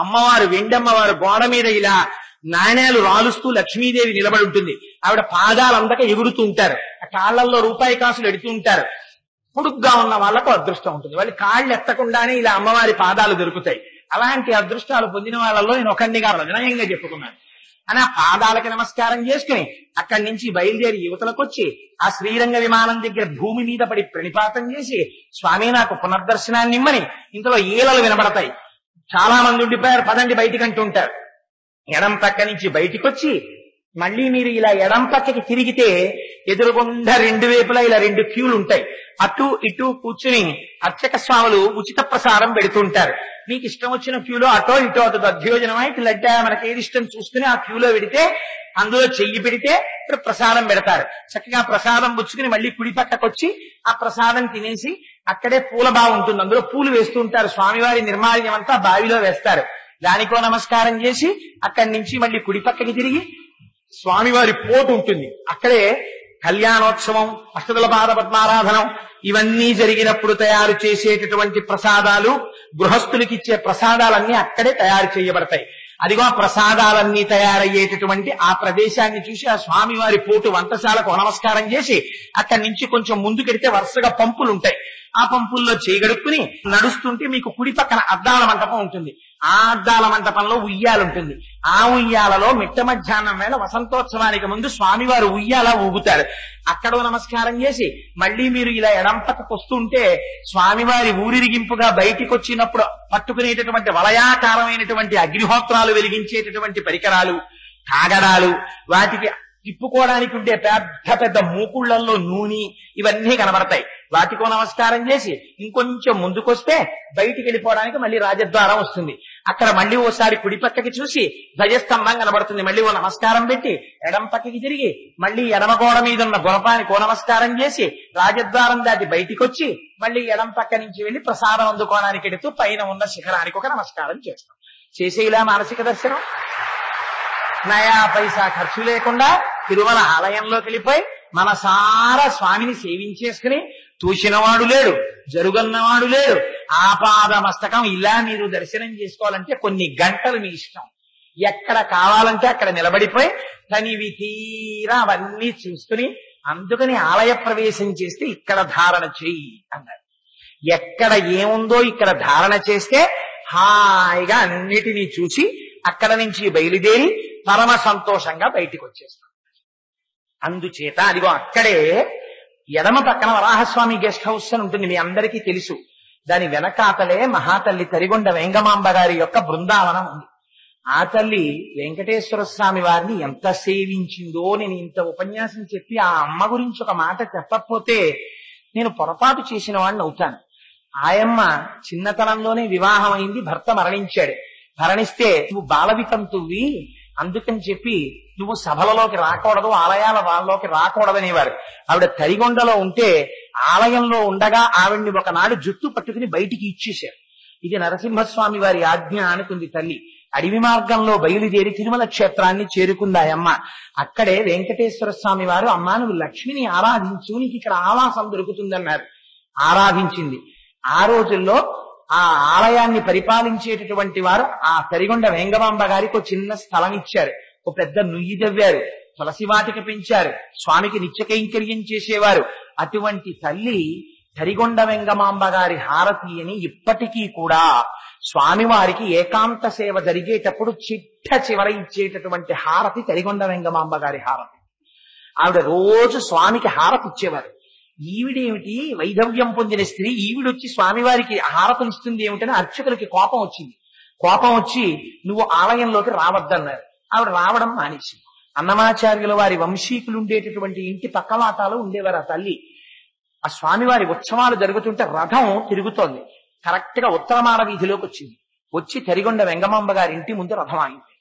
అమ్మవారు, వెండమ్మవారు గోడ మీద ఇలా నాణేలు రాలుస్తూ లక్ష్మీదేవి నిలబడి ఉంటుంది. ఆవిడ పాదాలందక ఎగురుతూ ఉంటారు. ఆ కాళ్లల్లో రూపాయి కాసులు ఎడుతూ ఉంటారు. పొడుగ్గా ఉన్న వాళ్లకు అదృష్టం ఉంటుంది. వాళ్ళు కాళ్ళు ఎత్తకుండానే ఇలా అమ్మవారి పాదాలు దొరుకుతాయి. అలాంటి అదృష్టాలు పొందిన వాళ్ళలో నేను ఒకరినిగా వినయంగా చెప్పుకున్నాను. అని ఆ పాదాలకి నమస్కారం చేసుకుని అక్కడి నుంచి బయలుదేరి యువతలకు వచ్చి ఆ శ్రీరంగ విమానం దగ్గర భూమి మీద పడి ప్రణిపాతం చేసి, స్వామి నాకు పునర్దర్శనాన్ని ఇమ్మని. ఇంతలో ఈలలు వినబడతాయి. చాలా మంది ఉండిపోయారు, పదండి బయటికి అంటూ ఉంటారు. ఎడం పక్క నుంచి బయటికి వచ్చి మళ్ళీ మీరు ఇలా ఎడం పక్కకి తిరిగితే ఎదురుగుండా 2 వైపులా ఇలా 2 క్యూలు ఉంటాయి. అటు ఇటు కూర్చుని అర్చక స్వాములు ఉచిత ప్రసాదం పెడుతుంటారు. మీకు ఇష్టం వచ్చిన క్యూలో అటో ఇటో అటు అధ్యోజనమై ఇట్లా మనకి ఏది ఇష్టం చూసుకుని ఆ క్యూలో పెడితే అందులో చెయ్యి పెడితే ఇప్పుడు ప్రసాదం పెడతారు. చక్కగా ప్రసాదం పుచ్చుకుని మళ్ళీ కుడి పక్కకు వచ్చి ఆ ప్రసాదం తినేసి అక్కడే పూల బావి ఉంటుంది, అందులో పూలు వేస్తూ ఉంటారు. స్వామివారి నిర్మాల్యం అంతా బావిలో వేస్తారు. దానికో నమస్కారం చేసి అక్కడి నుంచి మళ్ళీ కుడి పక్కకి తిరిగి స్వామివారి పోటు ఉంటుంది, అక్కడే కళ్యాణోత్సవం, అష్టదళ పాద పద్మారాధనం ఇవన్నీ జరిగినప్పుడు తయారు చేసేటటువంటి ప్రసాదాలు, గృహస్థులకి ఇచ్చే ప్రసాదాలన్నీ అక్కడే తయారు చేయబడతాయి. అదిగో ఆ ప్రసాదాలన్నీ తయారయ్యేటటువంటి ఆ ప్రదేశాన్ని చూసి ఆ స్వామివారి పోటు వంటశాలకు నమస్కారం చేసి అక్కడి నుంచి కొంచెం ముందుకెడితే వరుసగా పంపులు ఉంటాయి. ఆ పంపుల్లో చేయగడుక్కుని నడుస్తుంటే మీకు కుడి పక్కన అద్దాల మంటపం ఉంటుంది. ఆ అద్దాల మంటపంలో ఉయ్యాలుంటుంది. ఆ ఉయ్యాలలో మిట్ట మధ్యాహ్నం వేళ వసంతోత్సవానికి ముందు స్వామివారు ఉయ్యాల ఊగుతారు. అక్కడ నమస్కారం చేసి మళ్ళీ మీరు ఇలా ఎడం పక్కకు వస్తుంటే స్వామివారి ఊరిరిగింపుగా బయటికి వచ్చినప్పుడు పట్టుకునేటటువంటి వలయాకారమైనటువంటి అగ్నిహోత్రాలు వెలిగించేటటువంటి పరికరాలు, కాగడాలు, వాటికి తిప్పుకోవడానికి ఉండే పెద్ద పెద్ద మూకుళ్లలో నూనె ఇవన్నీ కనబడతాయి. వాటికో నమస్కారం చేసి ఇంకొంచెం ముందుకొస్తే బయటికి వెళ్ళిపోవడానికి మళ్ళీ రాజద్వారం వస్తుంది. అక్కడ మళ్ళీ ఓసారి కుడి పక్కకి చూసి ధ్వజస్తంభం కనబడుతుంది. మళ్ళీ ఓ నమస్కారం పెట్టి ఎడం పక్కకి తిరిగి మళ్ళీ ఎడమ గోడ మీద ఉన్న గుణపానికి ఓ నమస్కారం చేసి రాజద్వారం దాటి బయటికి వచ్చి మళ్ళీ ఎడం పక్క నుంచి వెళ్లి ప్రసాదం అందుకోవడానికి ఎడుతూ పైన ఉన్న శిఖరానికి ఒక నమస్కారం చేస్తాం. చేసే ఇలా మానసిక దర్శనం నయా పైసా ఖర్చు లేకుండా తిరుమల ఆలయంలోకి వెళ్ళిపోయి మనసారా స్వామిని సేవించేసుకుని తూసినవాడు లేడు, జరుగన్నవాడు లేడు. ఆపాద మస్తకం ఇలా మీరు దర్శనం చేసుకోవాలంటే కొన్ని గంటలు మీ ఇష్టం. ఎక్కడ కావాలంటే అక్కడ నిలబడిపోయి తనివి తీరా అవన్నీ చూసుకుని, అందుకని ఆలయ ప్రవేశం చేస్తే ఇక్కడ ధారణ చెయ్యి అన్నారు. ఎక్కడ ఏముందో ఇక్కడ ధారణ చేస్తే హాయిగా అన్నిటినీ చూసి అక్కడ నుంచి బయలుదేరి పరమ సంతోషంగా బయటికి వచ్చేస్తాం. అందుచేత అదిగో అక్కడే ఎడమ పక్కన వరాహస్వామి గెస్ట్ హౌస్ అని ఉంటుంది, మీ అందరికీ తెలుసు. దాని వెనకాతలే మహాతల్లి తరిగొండ వెంగమాంబ గారి యొక్క బృందావనం ఉంది. ఆ తల్లి వెంకటేశ్వర స్వామి వారిని ఎంత సేవించిందో నేను ఇంత ఉపన్యాసం చెప్పి ఆ అమ్మ గురించి ఒక మాట చెప్పకపోతే నేను పొరపాటు చేసిన వాడిని అవుతాను. ఆయమ్మ చిన్నతనంలోనే వివాహం అయింది, భర్త మరణించాడు. మరణిస్తే నువ్వు బాలవితంతువి, అందుకని చెప్పి నువ్వు సభలలోకి రాకూడదు, ఆలయాల వాళ్ళలోకి రాకూడదనేవారు. ఆవిడ తరిగొండలో ఉంటే ఆలయంలో ఉండగా ఆవిడ్ని ఒకనాడు జుట్టు పట్టుకుని బయటికి ఇచ్చేశారు. ఇది నరసింహస్వామి వారి ఆజ్ఞ అనుకుంది తల్లి. అడవి మార్గంలో బయలుదేరి తిరుమల క్షేత్రాన్ని చేరుకుంది ఆయమ్మ. అక్కడే వెంకటేశ్వర స్వామి వారు అమ్మా నువ్వు లక్ష్మిని ఆరాధించు, నీకు ఇక్కడ ఆవాసం దొరుకుతుందన్నారు. ఆరాధించింది. ఆ రోజుల్లో ఆ ఆలయాన్ని పరిపాలించేటటువంటి వారు ఆ తరిగొండ వెంగమాంబ గారికి ఒక చిన్న స్థలం ఇచ్చారు, ఒక పెద్ద నుయ్యి దవ్వారు, తులసి వాటిక పెంచారు, స్వామికి నిత్య కైంకర్యం చేసేవారు. అటువంటి తల్లి తరిగొండ వెంగమాంబ గారి హారతి అని ఇప్పటికీ కూడా స్వామివారికి ఏకాంత సేవ జరిగేటప్పుడు చిట్ట చివర ఇచ్చేటటువంటి హారతి తరిగొండ వెంగమాంబ గారి హారతి. ఆవిడ రోజు స్వామికి హారతి ఇచ్చేవారు. ఈవిడేమిటి వైధవ్యం పొందిన స్త్రీ, ఈవిడొచ్చి స్వామివారికి హారతులు ఇస్తుంది ఏమిటని అర్చకులకి కోపం వచ్చింది. కోపం వచ్చి నువ్వు ఆలయంలోకి రావద్దన్నారు. ఆవిడ రావడం మానేసి అన్నమాచార్యుల వారి వంశీకులు ఉండేటటువంటి ఇంటి పక్కవాటాలు ఉండేవారు ఆ తల్లి. ఆ స్వామివారి ఉత్సవాలు జరుగుతుంటే రథం తిరుగుతోంది. కరెక్ట్ గా ఉత్తరమాడ వీధిలోకి వచ్చింది. వచ్చి తరిగొండ వెంగమాంబ గారి ఇంటి ముందు రథం ఆగింది.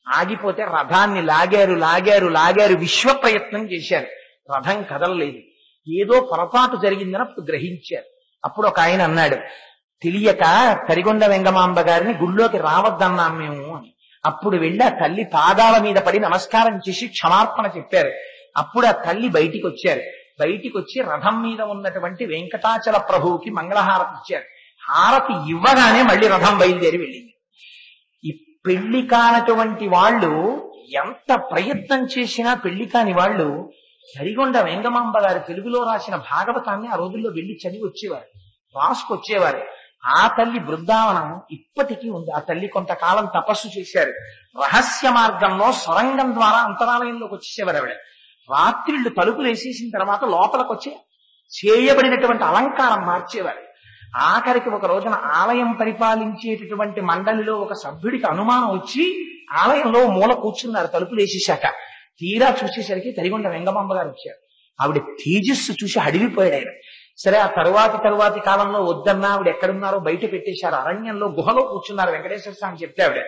ఆగిపోతే రథాన్ని లాగారు లాగారు లాగారు, విశ్వ ప్రయత్నం చేశారు, రథం కదలలేదు. ఏదో పొరపాటు జరిగిందని అప్పుడు గ్రహించారు. అప్పుడు ఒక ఆయన అన్నాడు, తెలియక తరిగొండ వెంగమాంబ గారిని గుళ్ళోకి రావద్దన్నాం మేము అని. అప్పుడు వెళ్ళి ఆ తల్లి పాదాల మీద పడి నమస్కారం చేసి క్షమార్పణ చెప్పారు. అప్పుడు ఆ తల్లి బయటికి వచ్చారు. బయటికి వచ్చి రథం మీద ఉన్నటువంటి వెంకటాచల ప్రభువుకి మంగళహారతి ఇచ్చారు. హారతి ఇవ్వగానే మళ్ళీ రథం బయలుదేరి వెళ్ళింది. ఈ పెళ్లి కానటువంటి వాళ్ళు ఎంత ప్రయత్నం చేసినా పెళ్లి కాని వాళ్ళు తరిగొండ వెంగమాంబ గారు తెలుగులో రాసిన భాగవతాన్ని ఆ రోజుల్లో వెళ్లి చదివి వచ్చేవారు, రాసుకొచ్చేవారు. ఆ తల్లి బృందావనం ఇప్పటికీ ఉంది. ఆ తల్లి కొంతకాలం తపస్సు చేశారు. రహస్య మార్గంలో సొరంగం ద్వారా అంతరాలయంలోకి వచ్చేసేవారు. ఆవిడ రాత్రిళ్ళు తలుపులు వేసేసిన తర్వాత లోపలికి వచ్చి చేయబడినటువంటి అలంకారం మార్చేవారు. ఆఖరికి ఒక రోజున ఆలయం పరిపాలించేటటువంటి మండలిలో ఒక సభ్యుడికి అనుమానం వచ్చి ఆలయంలో మూల కూర్చున్నారు తలుపులు వేసేశాక. తీరా చూసేసరికి తరిగొండ వెంగమాంబ గారు వచ్చారు. ఆవిడ తేజస్సు చూసి అడిగిపోయాడు ఆయన. సరే ఆ తరువాతి కాలంలో వద్దన్నా ఆవిడ ఎక్కడున్నారో బయట పెట్టేశారు. అరణ్యంలో గుహలో కూర్చున్నారు. వెంకటేశ్వర స్వామి చెప్తే ఆవిడ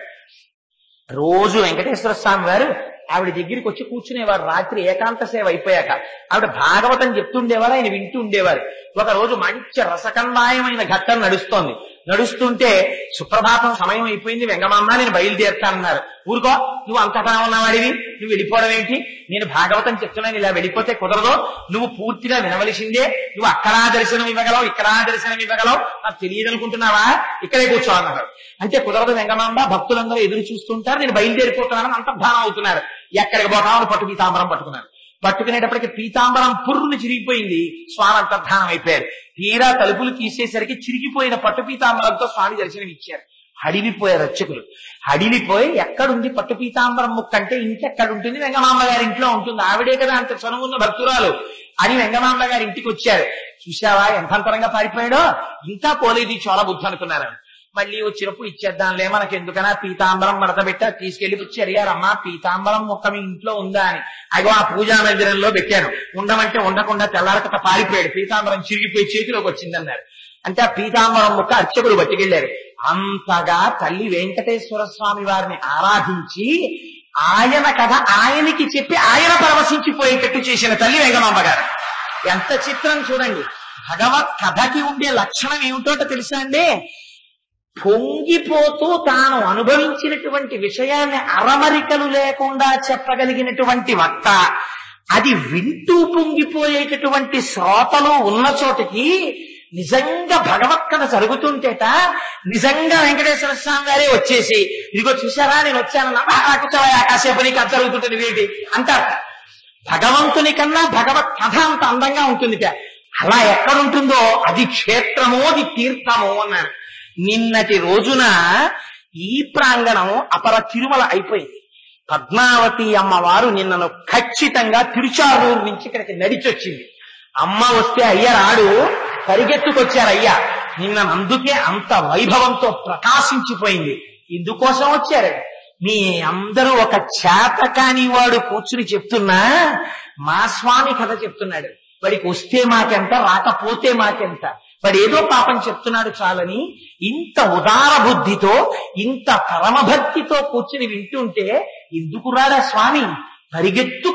రోజు వెంకటేశ్వర స్వామి వారు ఆవిడ దగ్గరికి వచ్చి కూర్చునేవారు. రాత్రి ఏకాంత సేవ అయిపోయాక ఆవిడ భాగవతం చెప్తుండేవారు, ఆయన వింటూ ఉండేవారు. ఒక రోజు మంచి రసకందాయమైన ఘట్టం నడుస్తోంది. నడుస్తుంటే సుప్రభాతం సమయం అయిపోయింది, వెంగమాంబ నేను బయలుదేరుతానన్నారు. ఊరుకో, నువ్వు అంతటా ఉన్నవాడివి, నువ్వు వెళ్ళిపోవడం ఏంటి? నేను భాగవతం చెప్తున్నాను, ఇలా వెళ్ళిపోతే కుదరదు, నువ్వు పూర్తిగా వినవలసిందే, నువ్వు అక్కడా దర్శనం ఇవ్వగలవు, ఇక్కడా దర్శనం ఇవ్వగలవు, నాకు తెలియదు అనుకుంటున్నావా, ఇక్కడే కూర్చో అన్నారు. అంటే కుదరదు వెంగమాంబ, భక్తులందరూ ఎదురు చూస్తుంటారు, నేను బయలుదేరిపోతున్నానని అంతర్ధానం అవుతున్నారు. ఎక్కడికి పోతామని పట్టు పీతాంబరం పట్టుకున్నారు. పట్టుకునేటప్పటికి పీతాంబరం పుర్రుని చిరిగిపోయింది, స్వామి అంతర్ధానం అయిపోయారు. తీరా తలుపులు తీసేసరికి చిరిగిపోయిన పట్టు పీతాంబరంతో స్వామి దర్శనం ఇచ్చారు. హడిలిపోయారు అర్చకులు. హడిలిపోయి ఎక్కడుంది పట్టు పీతాంబరం ముక్క అంటే ఇంకెక్కడుంటుంది, వెంగమాంబ గారి ఇంట్లో ఉంటుంది, ఆవిడే కదా అంత చనువున్న భక్తురాలు అని వెంగమాంబ గారి ఇంటికి వచ్చారు. చూశావా ఎంతంతరంగా పారిపోయాడో, ఇంకా పోలేదు చోళ బుద్ధి అనుకున్నారు. మళ్ళీ వచ్చినప్పుడు ఇచ్చేద్దాంలే, మనకెందుకనా పీతాంబరం మడత పెట్టా తీసుకెళ్లి వచ్చి అడిగారమ్మా పీతాంబరం మొక్క మీ ఇంట్లో ఉందా అని. అగో ఆ పూజా మందిరంలో పెట్టాను, ఉండమంటే ఉండకుండా తెల్లారకట పారిపోయాడు, పీతాంబరం చిరిగిపోయి చేతిలోకి వచ్చిందన్నారు. అంటే ఆ పీతాంబరం మొక్క అర్చకులు పట్టుకెళ్లారు. అంతగా తల్లి వెంకటేశ్వర స్వామి వారిని ఆరాధించి ఆయన కథ ఆయనకి చెప్పి ఆయన పరవశించిపోయేటట్టు చేసిన తల్లి వెంగమాంబ గారు. ఎంత చిత్రం చూడండి. భగవత్ కథకి ఉండే లక్షణం ఏమిటో తెలుసా అండి? పొంగిపోతూ తాను అనుభవించినటువంటి విషయాన్ని అరమరికలు లేకుండా చెప్పగలిగినటువంటి వక్త, అది వింటూ పొంగిపోయేటటువంటి శ్రోతలు ఉన్న చోటికి నిజంగా భగవత్ కథ జరుగుతుంటేట నిజంగా వెంకటేశ్వర స్వామి గారే వచ్చేసి ఇదిగో చూసారా నేను వచ్చానన్నా, కాసేపు నీకు అది జరుగుతుంటుంది వేటి అంటారు. భగవంతుని కన్నా భగవత్ కథ అంత అందంగా ఉంటుంది. అలా ఎక్కడుంటుందో అది క్షేత్రమో అది తీర్థమో అన్నారు. నిన్నటి రోజున ఈ ప్రాంగణం అపర తిరుమల అయిపోయింది. పద్మావతి అమ్మవారు నిన్నను ఖచ్చితంగా తిరుచారూరు నుంచి ఇక్కడికి నడిచొచ్చింది. అమ్మ వస్తే అయ్య రాడు, పరిగెత్తుకొచ్చారు అయ్యా. నిన్న అందుకే అంత వైభవంతో ప్రకాశించిపోయింది. ఇందుకోసం వచ్చారు. మీ అందరూ ఒక చేతకాని వాడు కూర్చుని చెప్తున్నా మా స్వామి కథ చెప్తున్నాడు, వాడికి వస్తే మాకెంత, రాకపోతే మాకెంత, వాడు ఏదో పాపం చెప్తున్నాడు చాలని ఇంత ఉదార బుద్ధితో ఇంత పరమభక్తితో కూర్చుని వింటుంటే ఎందుకు రాడా స్వామి పరిగెత్తు